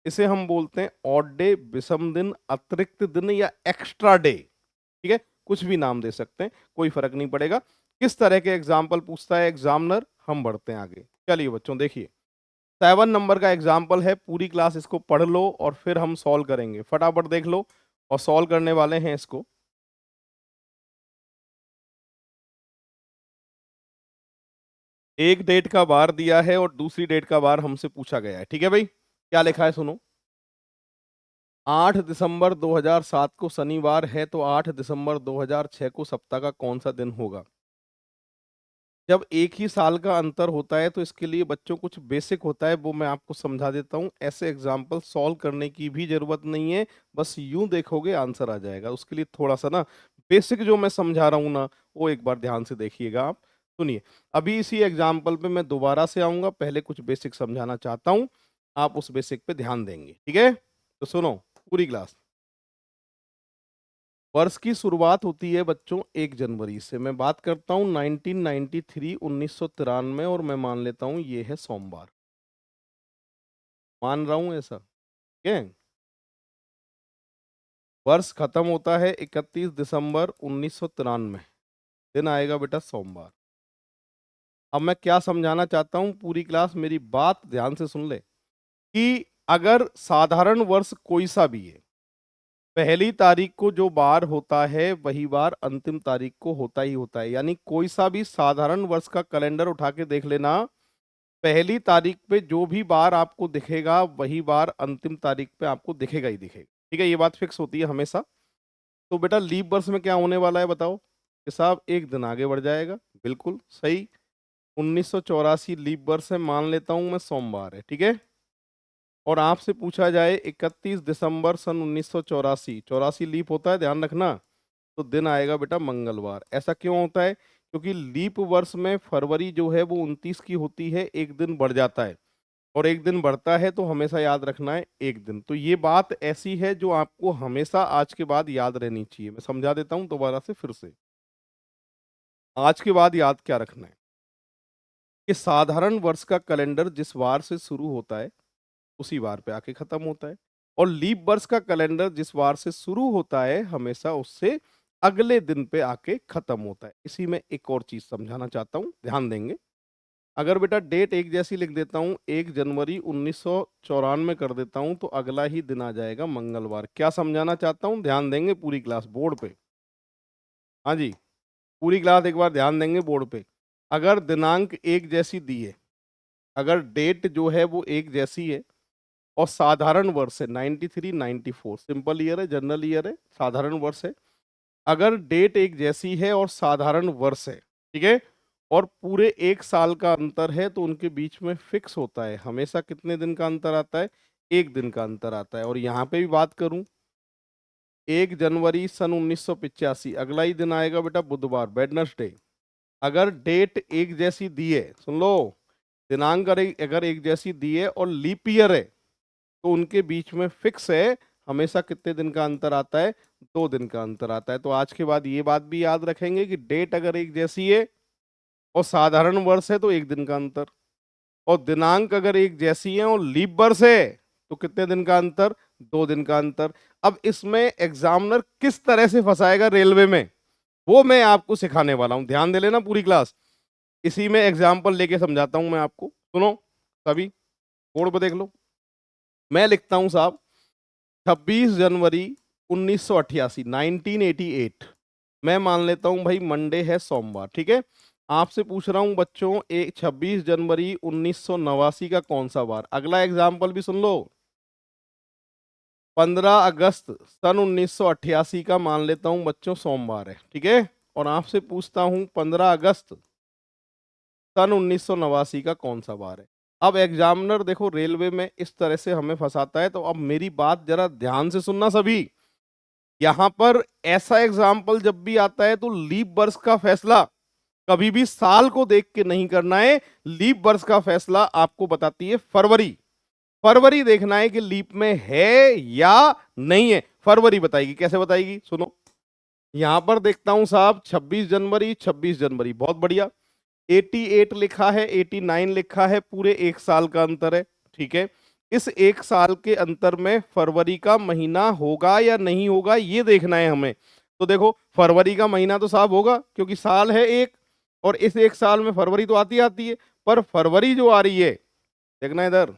इसे हम बोलते हैं ऑड डे, विषम दिन, अतिरिक्त दिन या एक्स्ट्रा डे। ठीक है, कुछ भी नाम दे सकते हैं, कोई फर्क नहीं पड़ेगा। किस तरह के एग्जाम्पल पूछता है एग्जामिनर, हम बढ़ते हैं आगे। चलिए बच्चों देखिए, 7 नंबर का एग्जाम्पल है। पूरी क्लास इसको पढ़ लो और फिर हम सॉल्व करेंगे। फटाफट देख लो और सॉल्व करने वाले हैं इसको। एक डेट का बार दिया है और दूसरी डेट का बार हमसे पूछा गया है। ठीक है भाई, क्या लिखा है सुनो। 8 दिसंबर 2007 को शनिवार है तो 8 दिसंबर 2006 को सप्ताह का कौन सा दिन होगा? जब एक ही साल का अंतर होता है तो इसके लिए बच्चों कुछ बेसिक होता है, वो मैं आपको समझा देता हूँ। ऐसे एग्जाम्पल सॉल्व करने की भी जरूरत नहीं है, बस यूं देखोगे आंसर आ जाएगा। उसके लिए थोड़ा सा ना बेसिक जो मैं समझा रहा हूँ ना, वो एक बार ध्यान से देखिएगा आप। सुनिए, अभी इसी एग्जाम्पल पे मैं दोबारा से आऊंगा, पहले कुछ बेसिक समझाना चाहता हूँ, आप उस बेसिक पे ध्यान देंगे। ठीक है, तो सुनो पूरी क्लास। वर्ष की शुरुआत होती है बच्चों 1 जनवरी से। मैं बात करता हूँ 1993, 1993, और मैं मान लेता हूँ ये है सोमवार। मान रहा हूँ ऐसा, ठीक है। वर्ष खत्म होता है 31 दिसंबर 1993, दिन आएगा बेटा सोमवार। अब मैं क्या समझाना चाहता हूँ, पूरी क्लास मेरी बात ध्यान से सुन ले, कि अगर साधारण वर्ष कोई सा भी है, पहली तारीख को जो बार होता है वही बार अंतिम तारीख को होता ही होता है। यानी कोई सा भी साधारण वर्ष का कैलेंडर उठा के देख लेना, पहली तारीख पे जो भी बार आपको दिखेगा वही बार अंतिम तारीख पे आपको दिखेगा ही दिखेगा। ठीक है, ये बात फिक्स होती है हमेशा। तो बेटा लीप वर्ष में क्या होने वाला है बताओ कि साहब, एक दिन आगे बढ़ जाएगा। बिल्कुल सही, 1984 लीप वर्ष है, मान लेता हूं मैं सोमवार है। ठीक है, और आपसे पूछा जाए 31 दिसंबर सन 1984, 84 लीप होता है, ध्यान रखना, तो दिन आएगा बेटा मंगलवार। ऐसा क्यों होता है? क्योंकि लीप वर्ष में फरवरी जो है वो 29 की होती है, एक दिन बढ़ जाता है, और एक दिन बढ़ता है तो हमेशा याद रखना है एक दिन। तो ये बात ऐसी है जो आपको हमेशा आज के बाद याद रहनी चाहिए। मैं समझा देता हूं दोबारा से फिर से। आज के बाद याद क्या रखना है कि साधारण वर्ष का कैलेंडर जिस वार से शुरू होता है उसी वार पे आके खत्म होता है, और लीप वर्ष का कैलेंडर जिस वार से शुरू होता है हमेशा उससे अगले दिन पे आके खत्म होता है। इसी में एक और चीज समझाना चाहता हूँ, ध्यान देंगे। अगर बेटा डेट एक जैसी लिख देता हूँ, 1 जनवरी 1994 कर देता हूँ, तो अगला ही दिन आ जाएगा मंगलवार। क्या समझाना चाहता हूँ, ध्यान देंगे पूरी क्लास बोर्ड पे। हाँ जी, पूरी क्लास एक बार ध्यान देंगे बोर्ड पे। अगर दिनांक एक जैसी दी है, अगर डेट जो है वो एक जैसी है और साधारण वर्ष है 93 94, सिंपल ईयर है, जनरल ईयर है, साधारण वर्ष है। अगर डेट एक जैसी है और साधारण वर्ष है, ठीक है, और पूरे एक साल का अंतर है, तो उनके बीच में फिक्स होता है हमेशा कितने दिन का अंतर आता है, एक दिन का अंतर आता है। और यहाँ पे भी बात करूं, 1 जनवरी सन 1985, अगला ही दिन आएगा बेटा बुधवार, वेडनेसडे। अगर डेट एक जैसी दी है, सुन लो, दिनांक अगर एक जैसी दी है और लीप ईयर है, तो उनके बीच में फिक्स है हमेशा कितने दिन का अंतर आता है, 2 दिन का अंतर आता है। तो आज के बाद ये बात भी याद रखेंगे कि डेट अगर एक जैसी है और साधारण वर्ष है तो एक दिन का अंतर, और दिनांक अगर एक जैसी है और लीप वर्ष है तो कितने दिन का अंतर, 2 दिन का अंतर। अब इसमें एग्जामिनर किस तरह से फंसाएगा रेलवे में, वो मैं आपको सिखाने वाला हूं, ध्यान दे लेना पूरी क्लास। इसी में एग्जाम्पल लेके समझाता हूं मैं आपको, सुनो सभी, बोर्ड पर देख लो। मैं लिखता हूं साहब 26 जनवरी 1988, 1988। मैं मान लेता हूं भाई मंडे है, सोमवार, ठीक है। आपसे पूछ रहा हूं बच्चों, 26 जनवरी 1989 का कौन सा वार। अगला एग्जाम्पल भी सुन लो, 15 अगस्त सन 1988 का मान लेता हूं बच्चों सोमवार है, ठीक है। और आपसे पूछता हूं 15 अगस्त सन 1989 का कौन सा वार है। अब एग्जामिनर देखो रेलवे में इस तरह से हमें फंसाता है, तो अब मेरी बात जरा ध्यान से सुनना सभी। यहां पर ऐसा एग्जाम्पल जब भी आता है तो लीप वर्ष का फैसला कभी भी साल को देख के नहीं करना है। लीप वर्ष का फैसला आपको बताती है फरवरी। फरवरी देखना है कि लीप में है या नहीं है, फरवरी बताएगी। कैसे बताएगी, सुनो। यहां पर देखता हूं साहब 26 जनवरी, 26 जनवरी, बहुत बढ़िया। 88 लिखा है, 89 लिखा है, पूरे एक साल का अंतर है, ठीक है। इस एक साल के अंतर में फरवरी का महीना होगा या नहीं होगा, ये देखना है हमें। तो देखो फरवरी का महीना तो साहब होगा, क्योंकि साल है एक, और इस एक साल में फरवरी तो आती आती है। पर फरवरी जो आ रही है, देखना इधर,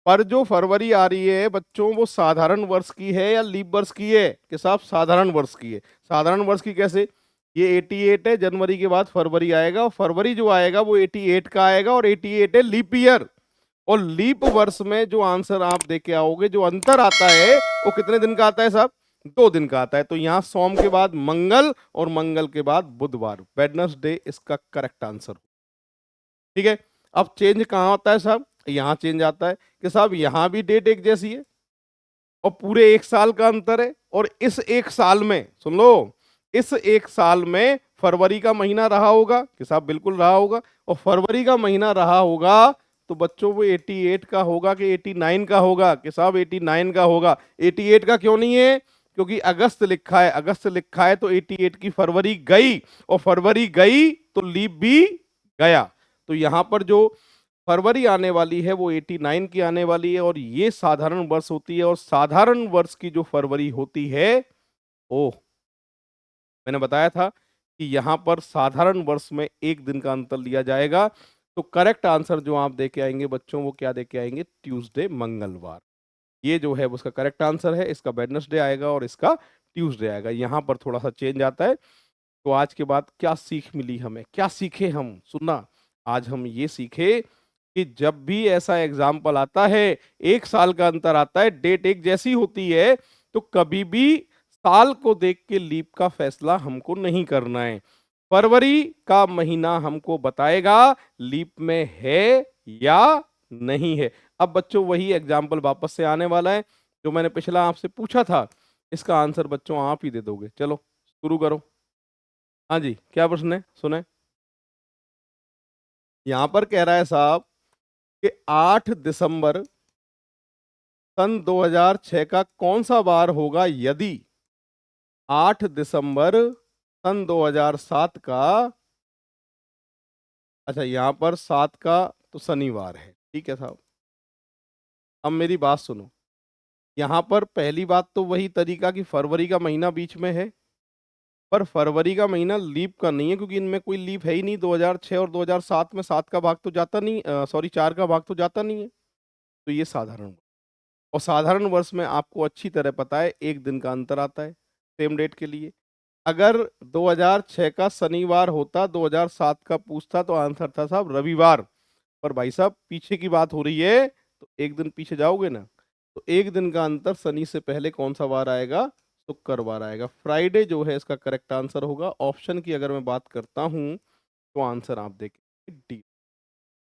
पर जो फरवरी आ रही है बच्चों, वो साधारण वर्ष की है या लीप वर्ष की है, कि साहब साधारण वर्ष की है। साधारण वर्ष की कैसे, ये 88 है, जनवरी के बाद फरवरी आएगा, और फरवरी जो आएगा वो 88 का आएगा, और 88 है लीप ईयर। और लीप वर्ष में जो आंसर आप दे के आओगे, जो अंतर आता है वो कितने दिन का आता है साहब, 2 दिन का आता है। तो यहाँ सोम के बाद मंगल और मंगल के बाद बुधवार, वेडनेसडे इसका करेक्ट आंसर। ठीक है। अब चेंज कहाँ होता है साहब, यहाँ चेंज आता है कि साहब यहाँ भी डेट एक जैसी है और पूरे एक साल का अंतर है, और इस एक साल में सुन लो, इस एक साल में फरवरी का महीना रहा होगा, कि साहब बिल्कुल रहा होगा, और फरवरी का महीना रहा होगा तो बच्चों वो 88 का होगा कि 89 का होगा, कि साहब 89 का होगा। 88 का क्यों नहीं है, क्योंकि अगस्त लिखा है, अगस्त लिखा है तो 88 की फरवरी गई, और फरवरी गई तो लीप भी गया। तो यहां पर जो फरवरी आने वाली है वो 89 की आने वाली है, और ये साधारण वर्ष होती है। और साधारण वर्ष की जो फरवरी होती है, ओह, मैंने बताया था कि यहां पर साधारण वर्ष में एक दिन का अंतर लिया जाएगा। तो करेक्ट आंसर जो आप देके आएंगे बच्चों, वो क्या देके आएंगे, ट्यूसडे, मंगलवार। ये जो है उसका करेक्ट आंसर है। इसका वेडनेसडे आएगा और इसका ट्यूसडे आएगा। यहां पर थोड़ा सा चेंज आता है। तो आज के बाद क्या सीख मिली हमें, क्या सीखे हम, सुनना। आज हम ये सीखे कि जब भी ऐसा एग्जाम्पल आता है, एक साल का अंतर आता है, डेट एक जैसी होती है, तो कभी भी साल को देख के लीप का फैसला हमको नहीं करना है। फरवरी का महीना हमको बताएगा लीप में है या नहीं है। अब बच्चों वही एग्जाम्पल वापस से आने वाला है जो मैंने पिछला आपसे पूछा था। इसका आंसर बच्चों आप ही दे दोगे। चलो शुरू करो। हाँ जी, क्या प्रश्न है, सुने। यहां पर कह रहा है साहब कि 8 दिसंबर सन 2006 का कौन सा वार होगा यदि 8 दिसंबर सन 2007 का, अच्छा यहां पर 7 का तो शनिवार है, ठीक है साहब। अब मेरी बात सुनो, यहां पर पहली बात तो वही तरीका कि फरवरी का महीना बीच में है, पर फरवरी का महीना लीप का नहीं है, क्योंकि इनमें कोई लीप है ही नहीं। 2006 और 2007 में 7 का भाग तो जाता नहीं, सॉरी 4 का भाग तो जाता नहीं है। तो ये साधारण वर्ष। और साधारण वर्ष में आपको अच्छी तरह पता है एक दिन का अंतर आता है सेम डेट के लिए। अगर 2006 का शनिवार होता, 2007 का पूछता तो आंसर था साहब रविवार। पर भाई साहब पीछे की बात हो रही है तो एक दिन पीछे जाओगे ना, तो एक दिन का अंतर, शनि से पहले कौन सा वार आएगा? शुक्रवार आएगा। फ्राइडे जो है इसका करेक्ट आंसर होगा। ऑप्शन की अगर मैं बात करता हूं तो आंसर आप देखें डी।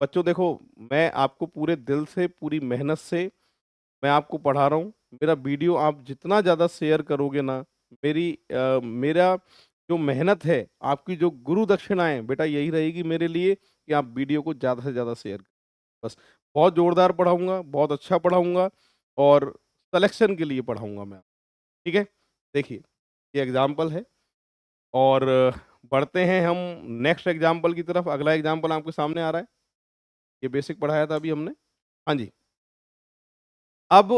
बच्चों देखो, मैं आपको पूरे दिल से, पूरी मेहनत से मैं आपको पढ़ा रहा हूँ। मेरा वीडियो आप जितना ज़्यादा शेयर करोगे ना, मेरा जो मेहनत है, आपकी जो गुरु दक्षिणाएं बेटा यही रहेगी मेरे लिए कि आप वीडियो को ज़्यादा से ज़्यादा शेयर करें। बस, बहुत जोरदार पढ़ाऊंगा, बहुत अच्छा पढ़ाऊंगा और सिलेक्शन के लिए पढ़ाऊंगा मैं। ठीक है, देखिए ये एग्जाम्पल है और बढ़ते हैं हम नेक्स्ट एग्जाम्पल की तरफ। अगला एग्जाम्पल आपके सामने आ रहा है, ये बेसिक पढ़ाया था अभी हमने। हाँ जी, अब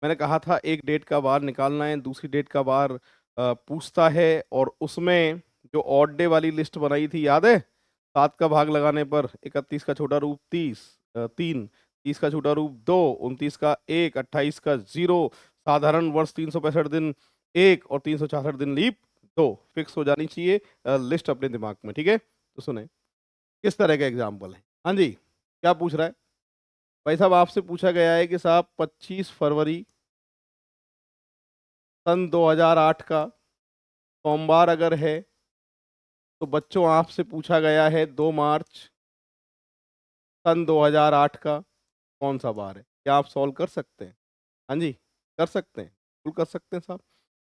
मैंने कहा था एक डेट का वार निकालना है, दूसरी डेट का वार पूछता है और उसमें जो ऑड डे वाली लिस्ट बनाई थी याद है? 7 का भाग लगाने पर 31 का छोटा रूप 3, 30 का छोटा रूप 2, 29 का 1, 28 का 0, साधारण वर्ष 365 दिन 1 और 366 दिन लीप 2। फिक्स हो जानी चाहिए लिस्ट अपने दिमाग में। ठीक है, तो सुने किस तरह का एग्जाम्पल है। हाँ जी, क्या पूछ रहा है भाई साहब? आपसे पूछा गया है कि साहब 25 फरवरी सन 2008 का सोमवार अगर है तो बच्चों आपसे पूछा गया है 2 मार्च सन 2008 का कौन सा बार है? क्या आप सॉल्व कर सकते हैं? हाँ जी, कर सकते हैं, बिल्कुल कर सकते हैं साहब।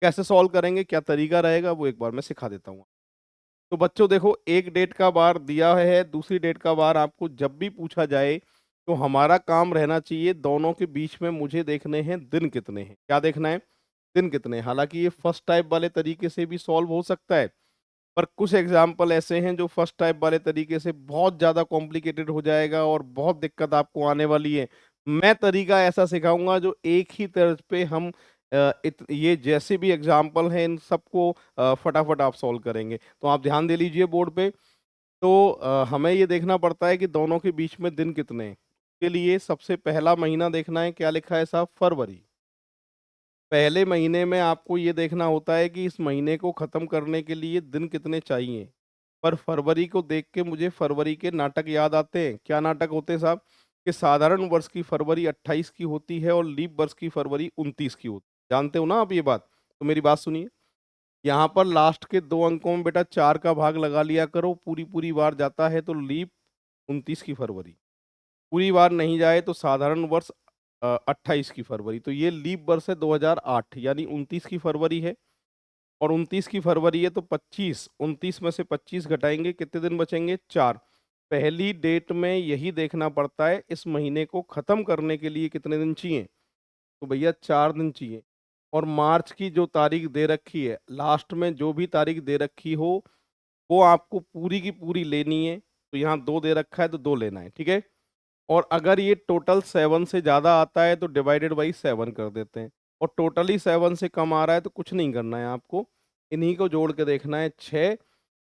कैसे सॉल्व करेंगे, क्या तरीका रहेगा, वो एक बार मैं सिखा देता हूँ। तो बच्चों देखो, एक डेट का बार दिया है, दूसरी डेट का बार आपको जब भी पूछा जाए तो हमारा काम रहना चाहिए दोनों के बीच में मुझे देखने हैं दिन कितने हैं। क्या देखना है? दिन कितने हैं। हालांकि ये फर्स्ट टाइप वाले तरीके से भी सॉल्व हो सकता है, पर कुछ एग्जाम्पल ऐसे हैं जो फर्स्ट टाइप वाले तरीके से बहुत ज्यादा कॉम्प्लिकेटेड हो जाएगा और बहुत दिक्कत आपको आने वाली है। मैं तरीका ऐसा सिखाऊंगा जो एक ही तर्ज पे हम ये जैसे भी एग्जाम्पल हैं इन सबको फटाफट आप सॉल्व करेंगे। तो आप ध्यान दे लीजिए बोर्ड पे। तो हमें ये देखना पड़ता है कि दोनों के बीच में दिन कितने हैं। के लिए सबसे पहला महीना देखना है, क्या लिखा है साहब? फरवरी। पहले महीने में आपको ये देखना होता है कि इस महीने को खत्म करने के लिए दिन कितने चाहिए। पर फरवरी को देख के मुझे फरवरी के नाटक याद आते हैं। क्या नाटक होते हैं साहब? कि साधारण वर्ष की फरवरी 28 की होती है और लीप वर्ष की फरवरी 29 की होती है। जानते हो ना आप ये बात? तो मेरी बात सुनिए, यहाँ पर लास्ट के 2 अंकों में बेटा 4 का भाग लगा लिया करो। पूरी पूरी बार जाता है तो लीप 29 की फरवरी, पूरी बार नहीं जाए तो साधारण वर्ष 28 की फरवरी। तो ये लीप वर्ष है 2008, यानी 29 की फरवरी है और 29 की फरवरी है तो 25, 29 में से 25 घटाएंगे, कितने दिन बचेंगे? 4। पहली डेट में यही देखना पड़ता है इस महीने को खत्म करने के लिए कितने दिन चाहिए। तो भैया 4 दिन चाहिए। और मार्च की जो तारीख दे रखी है, लास्ट में जो भी तारीख दे रखी हो वो आपको पूरी की पूरी लेनी है। तो यहाँ 2 दे रखा है तो 2 लेना है। ठीक है, और अगर ये टोटल 7 से ज़्यादा आता है तो डिवाइडेड बाई 7 कर देते हैं, और टोटली 7 से कम आ रहा है तो कुछ नहीं करना है आपको, इन्हीं को जोड़ के देखना है 6,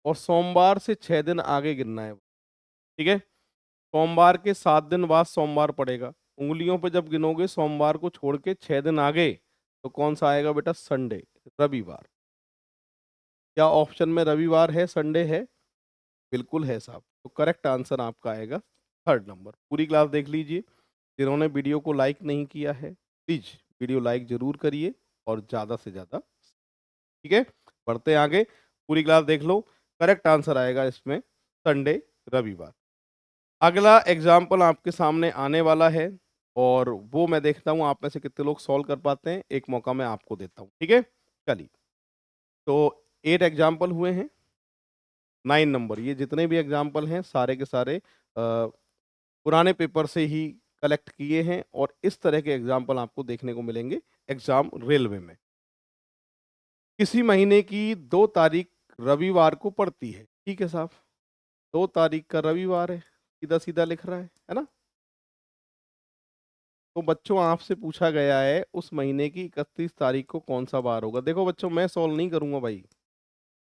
और सोमवार से 6 दिन आगे गिनना है। ठीक है, सोमवार के 7 दिन बाद सोमवार पड़ेगा। उंगलियों पे जब गिनोगे सोमवार को छोड़ के 6 दिन आगे, तो कौन सा आएगा बेटा? संडे, रविवार। क्या ऑप्शन में रविवार है, संडे है? बिल्कुल है साहब। तो करेक्ट आंसर आपका आएगा थर्ड नंबर। पूरी क्लास देख लीजिए। जिन्होंने वीडियो को लाइक नहीं किया है प्लीज वीडियो लाइक जरूर करिए और ज्यादा से ज्यादा। ठीक है, बढ़ते हैं आगे। पूरी क्लास देख लो, करेक्ट आंसर आएगा इसमें संडे, रविवार। अगला एग्जाम्पल आपके सामने आने वाला है और वो मैं देखता हूँ आप में से कितने लोग सॉल्व कर पाते हैं। एक मौका मैं आपको देता हूँ। ठीक है, चलिए। तो 8 एग्जाम्पल हुए हैं, 9 नंबर। ये जितने भी एग्जाम्पल हैं सारे के सारे पुराने पेपर से ही कलेक्ट किए हैं और इस तरह के एग्जाम्पल आपको देखने को मिलेंगे एग्जाम रेलवे में। किसी महीने की 2 तारीख रविवार को पड़ती है। ठीक है साहब, 2 तारीख का रविवार है, सीधा सीधा लिख रहा है ना? तो बच्चों आपसे पूछा गया है उस महीने की 31 तारीख को कौन सा बार होगा। देखो बच्चों, मैं सॉल्व नहीं करूंगा भाई,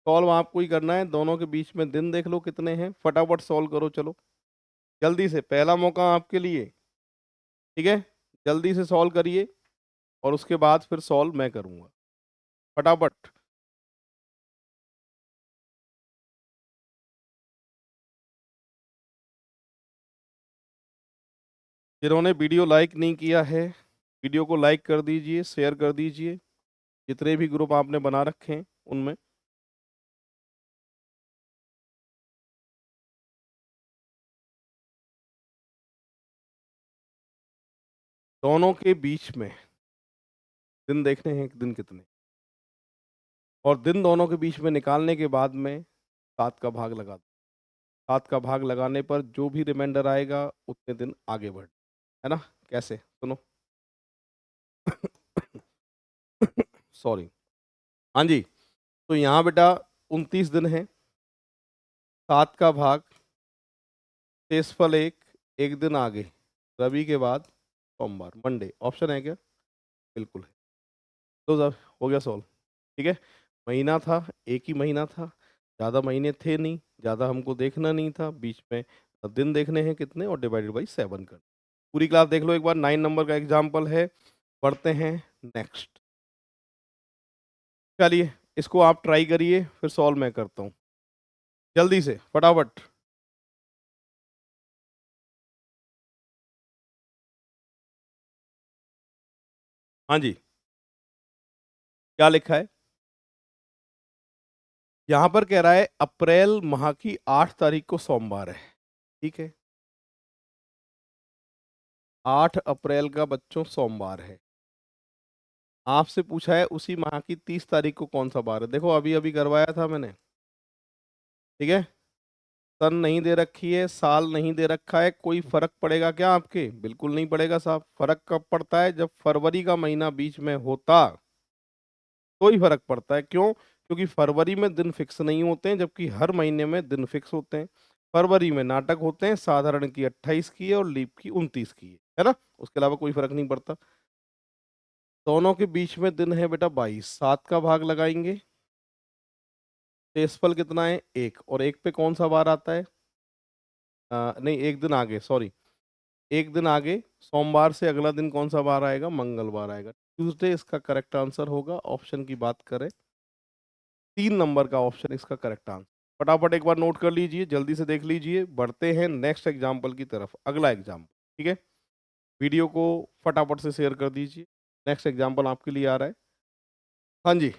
सॉल्व आपको ही करना है। दोनों के बीच में दिन देख लो कितने हैं, फटाफट सॉल्व करो। चलो जल्दी से, पहला मौका आपके लिए। ठीक है, जल्दी से सॉल्व करिए और उसके बाद फिर सॉल्व मैं करूंगा। फटाफट। जिन्होंने वीडियो लाइक नहीं किया है, वीडियो को लाइक कर दीजिए, शेयर कर दीजिए, जितने भी ग्रुप आपने बना रखे हैं उनमें। दोनों के बीच में दिन देखने हैं, दिन कितने, और दिन दोनों के बीच में निकालने के बाद में 7 का भाग लगा दो। 7 का भाग लगाने पर जो भी रिमाइंडर आएगा उतने दिन आगे बढ़, है ना? कैसे, सुनो। सॉरी। हाँ जी, तो यहाँ बेटा 29 दिन है, 7 का भाग, शेषफल 1, एक दिन आगे, रवि के बाद सोमवार, मंडे। ऑप्शन है क्या? बिल्कुल है। तो सर हो गया सॉल्व। ठीक है, महीना था, एक ही महीना था, ज़्यादा महीने थे नहीं, ज़्यादा हमको देखना नहीं था, बीच में दिन देखने हैं कितने और डिवाइडेड बाई 7 कर। पूरी क्लास देख लो एक बार, 9 नंबर का एग्जाम्पल है। पढ़ते हैं नेक्स्ट। चलिए इसको आप ट्राई करिए, फिर सॉल्व मैं करता हूँ जल्दी से फटाफट। हाँ जी, क्या लिखा है? यहाँ पर कह रहा है अप्रैल माह की 8 तारीख को सोमवार है। ठीक है, 8 अप्रैल का बच्चों सोमवार है। आपसे पूछा है उसी माह की 30 तारीख को कौन सा बार है। देखो अभी अभी करवाया था मैंने। ठीक है, सन नहीं दे रखी है, साल नहीं दे रखा है, कोई फर्क पड़ेगा क्या आपके? बिल्कुल नहीं पड़ेगा साहब। फर्क कब पड़ता है? जब फरवरी का महीना बीच में होता तो ही फर्क पड़ता है। क्यों? क्योंकि फरवरी में दिन फिक्स नहीं होते हैं, जबकि हर महीने में दिन फिक्स होते हैं। फरवरी में नाटक होते हैं, साधारण की 28 की है और लीप की 29 की है ना? उसके अलावा कोई फर्क नहीं पड़ता। दोनों के बीच में दिन है बेटा 22, 7 का भाग लगाएंगे, शेषफल कितना है? 1, और 1 पे कौन सा बार आता है? नहीं, एक दिन आगे, सॉरी, एक दिन आगे, सोमवार से अगला दिन कौन सा बार आएगा? मंगलवार आएगा, ट्यूसडे इसका करेक्ट आंसर होगा। ऑप्शन की बात करें, 3 नंबर का ऑप्शन इसका करेक्ट आंसर। फटाफट एक बार नोट कर लीजिए, जल्दी से देख लीजिए। बढ़ते हैं नेक्स्ट एग्जाम्पल की तरफ, अगला एग्जाम्पल। ठीक है, वीडियो को फटाफट से शेयर कर दीजिए, नेक्स्ट एग्जाम्पल आपके लिए आ रहा है। हाँ जी,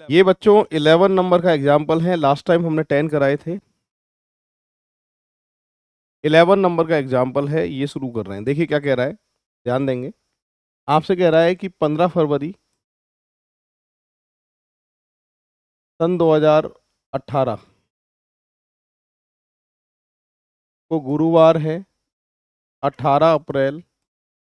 ये बच्चों 11 नंबर का एग्जाम्पल है, लास्ट टाइम हमने 10 कराए थे। 11 नंबर का एग्जाम्पल है, ये शुरू कर रहे हैं। देखिए क्या कह रहा है, ध्यान देंगे। आपसे कह रहा है कि 15 फरवरी सन 2018 को गुरुवार है, 18 अप्रैल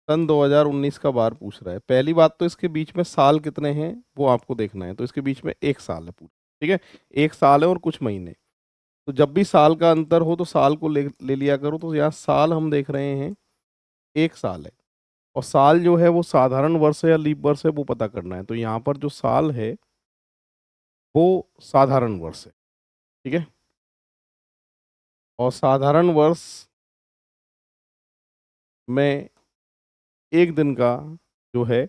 सन 2019 का बार पूछ रहा है। पहली बात तो इसके बीच में साल कितने हैं वो आपको देखना है, तो इसके बीच में 1 साल है पूरा। ठीक है, 1 साल है और कुछ महीने। तो जब भी साल का अंतर हो तो साल को ले लिया करो। तो यहाँ साल हम देख रहे हैं, 1 साल है, और साल जो है वो साधारण वर्ष है या लीप वर्ष है वो पता करना है। तो यहाँ पर जो साल है वो साधारण वर्ष है। ठीक है, और साधारण वर्ष में एक दिन का जो है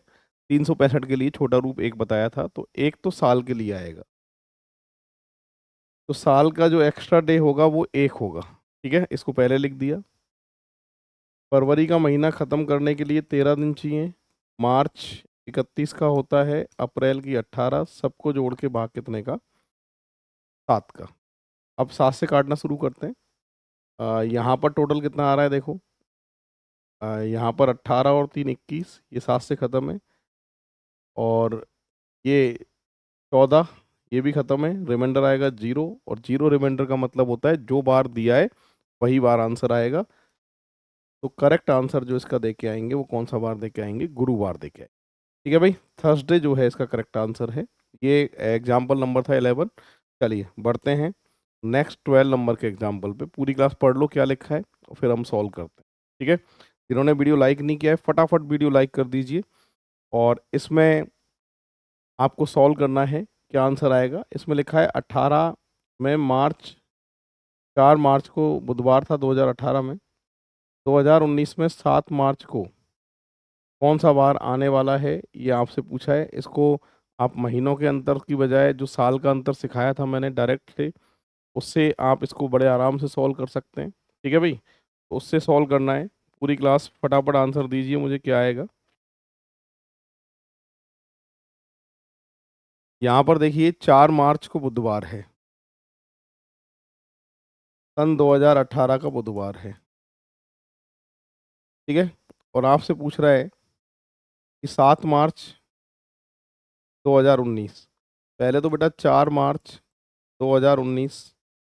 365 के लिए छोटा रूप एक बताया था, तो एक तो साल के लिए आएगा, तो साल का जो एक्स्ट्रा डे होगा वो 1 होगा। ठीक है, इसको पहले लिख दिया। फरवरी का महीना ख़त्म करने के लिए 13 दिन चाहिए, मार्च 31 का होता है, अप्रैल की 18, सबको जोड़ के भाग कितने का? 7 का। अब 7 से काटना शुरू करते हैं। यहाँ पर टोटल कितना आ रहा है देखो, यहाँ पर 18 और 3 21, ये 7 से ख़त्म है, और ये 14, ये भी ख़त्म है, रिमाइंडर आएगा 0, और 0 रिमाइंडर का मतलब होता है जो बार दिया है वही बार आंसर आएगा। तो करेक्ट आंसर जो इसका दे के आएंगे वो कौन सा बार दे के आएंगे? गुरुवार दे के आएंगे। ठीक है भाई, थर्सडे जो है इसका करेक्ट आंसर है। ये एग्जाम्पल नंबर था 11। चलिए बढ़ते हैं नेक्स्ट 12 नंबर के एग्जाम्पल पे। पूरी क्लास पढ़ लो क्या लिखा है और फिर हम सॉल्व करते हैं। ठीक है, जिन्होंने वीडियो लाइक नहीं किया है फटाफट वीडियो लाइक कर दीजिए, और इसमें आपको सॉल्व करना है। क्या आंसर आएगा? इसमें लिखा है 18 में मार्च, 4 मार्च को बुधवार था 2018 में, 2019 में 7 मार्च को कौन सा बार आने वाला है ये आपसे पूछा है। इसको आप महीनों के अंतर की बजाय जो साल का अंतर सिखाया था मैंने डायरेक्ट से, उससे आप इसको बड़े आराम से सॉल्व कर सकते हैं। ठीक है भाई, तो उससे सॉल्व करना है। पूरी क्लास फटाफट आंसर दीजिए मुझे क्या आएगा। यहाँ पर देखिए 4 मार्च को बुधवार है, सन 2018 का बुधवार है। ठीक है। और आपसे पूछ रहा है कि 7 मार्च 2019। पहले तो बेटा 4 मार्च 2019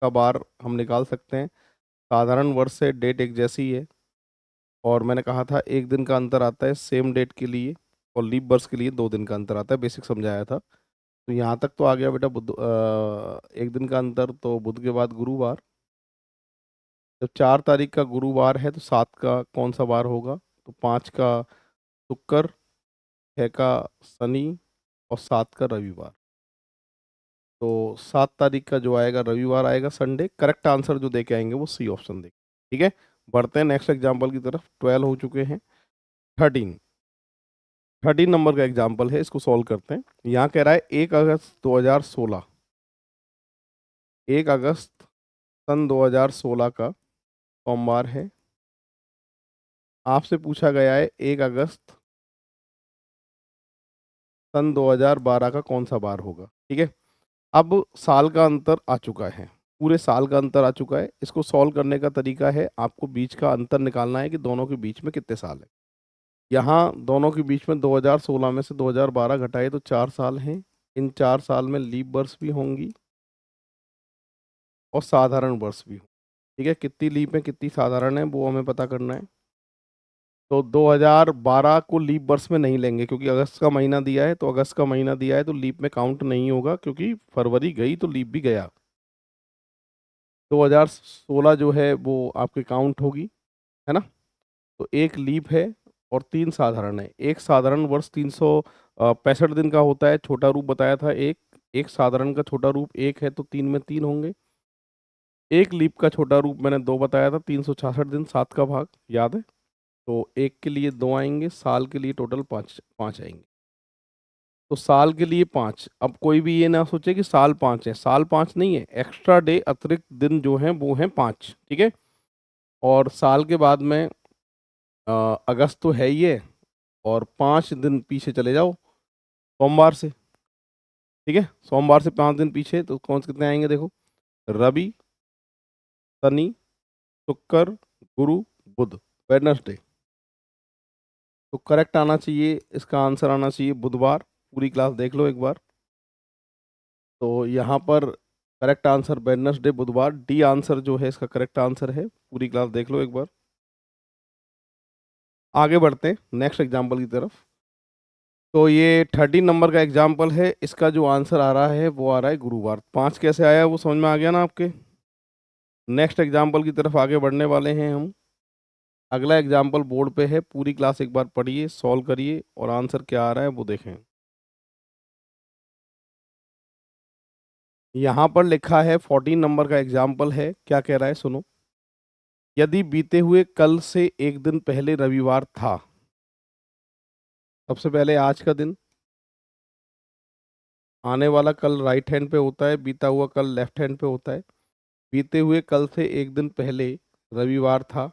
का बार हम निकाल सकते हैं। साधारण वर्ष से डेट एक जैसी है, और मैंने कहा था एक दिन का अंतर आता है सेम डेट के लिए, और लीप वर्ष के लिए 2 दिन का अंतर आता है, बेसिक समझाया था। तो यहाँ तक तो आ गया बेटा। एक दिन का अंतर तो बुध के बाद गुरुवार। जब 4 तारीख का गुरुवार है तो 7 का कौन सा बार होगा? तो 5 का शुक्र, 6 का शनि और 7 का रविवार। तो 7 तारीख का जो आएगा रविवार आएगा, संडे। करेक्ट आंसर जो दे के आएंगे वो सी ऑप्शन देंगे। ठीक है। बढ़ते हैं नेक्स्ट एग्जाम्पल की तरफ। 12 हो चुके हैं। 13 नंबर का एग्जाम्पल है, इसको सॉल्व करते हैं। यहाँ कह रहा है 1 अगस्त 2016, 1 अगस्त सन 2016 का सोमवार है। आपसे पूछा गया है 1 अगस्त सन 2012 का कौन सा बार होगा। ठीक है। अब साल का अंतर आ चुका है, पूरे साल का अंतर आ चुका है। इसको सॉल्व करने का तरीका है, आपको बीच का अंतर निकालना है कि दोनों के बीच में कितने साल है। यहाँ दोनों के बीच में 2016 में से 2012 घटाए तो 4 साल हैं। इन 4 साल में लीप वर्ष भी होंगी और साधारण वर्ष भी हो। ठीक है। कितनी लीप है कितनी साधारण है वो हमें पता करना है। तो 2012 को लीप वर्ष में नहीं लेंगे, क्योंकि अगस्त का महीना दिया है, तो अगस्त का महीना दिया है तो लीप में काउंट नहीं होगा, क्योंकि फरवरी गई तो लीप भी गया। 2016 जो है वो आपके काउंट होगी, है ना। तो एक लीप है और 3 साधारण है। एक साधारण वर्ष 365 दिन का होता है, छोटा रूप बताया था एक। एक साधारण का छोटा रूप 1 है तो 3 में 3 होंगे। एक लीप का छोटा रूप मैंने 2 बताया था, 366 दिन, 7 का भाग, याद है। तो एक के लिए 2 आएंगे, साल के लिए टोटल 5 5 आएंगे। तो साल के लिए 5। अब कोई भी ये ना सोचे कि साल 5 है, साल 5 नहीं है, एक्स्ट्रा डे अतिरिक्त दिन जो हैं वो हैं 5। ठीक है। और साल के बाद में अगस्त तो है ही है, और 5 दिन पीछे चले जाओ सोमवार से। ठीक है। सोमवार से 5 दिन पीछे तो कौन से कितने आएंगे देखो। रवि, शनि, शुक्र, गुरु, बुध, वेडनेसडे। तो करेक्ट आना चाहिए, इसका आंसर आना चाहिए बुधवार। पूरी क्लास देख लो एक बार। तो यहाँ पर करेक्ट आंसर वेडनेसडे, बुधवार। डी आंसर जो है इसका करेक्ट आंसर है। पूरी क्लास देख लो एक बार। आगे बढ़ते हैं नेक्स्ट एग्जाम्पल की तरफ। तो ये 13 नंबर का एग्जाम्पल है, इसका जो आंसर आ रहा है वो आ रहा है गुरुवार। 5 कैसे आया वो समझ में आ गया ना आपके। नेक्स्ट एग्जाम्पल की तरफ आगे बढ़ने वाले हैं हम। अगला एग्जाम्पल बोर्ड पे है, पूरी क्लास एक बार पढ़िए, सॉल्व करिए, और आंसर क्या आ रहा है वो देखें। यहाँ पर लिखा है 14 नंबर का एग्जाम्पल है, क्या कह रहा है सुनो। यदि बीते हुए कल से एक दिन पहले रविवार था, सबसे पहले आज का दिन, आने वाला कल राइट हैंड पे होता है, बीता हुआ कल लेफ्ट हैंड पे होता है। बीते हुए कल से एक दिन पहले रविवार था,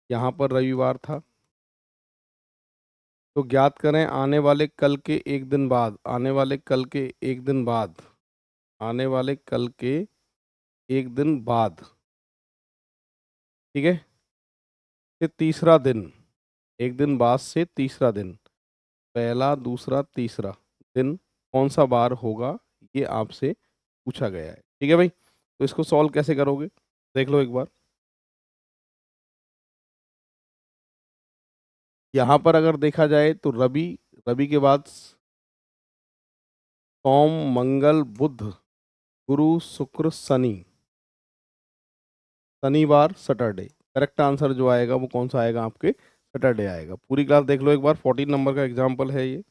यहाँ पर रविवार था। तो ज्ञात करें आने वाले कल के एक दिन बाद, आने वाले कल के एक दिन बाद, आने वाले कल के एक दिन बाद। ठीक है। फिर तीसरा दिन, एक दिन बाद से तीसरा दिन, पहला दूसरा तीसरा दिन कौन सा बार होगा, ये आपसे पूछा गया है। ठीक है भाई। तो इसको सॉल्व कैसे करोगे देख लो एक बार। यहाँ पर अगर देखा जाए तो रवि, रवि के बाद सोम, मंगल, बुध, गुरु, शुक्र, शनि, शनिवार, सैटरडे। करेक्ट आंसर जो आएगा वो कौन सा आएगा आपके, सैटरडे आएगा। पूरी क्लास देख लो एक बार। 14 नंबर का एग्जाम्पल है ये।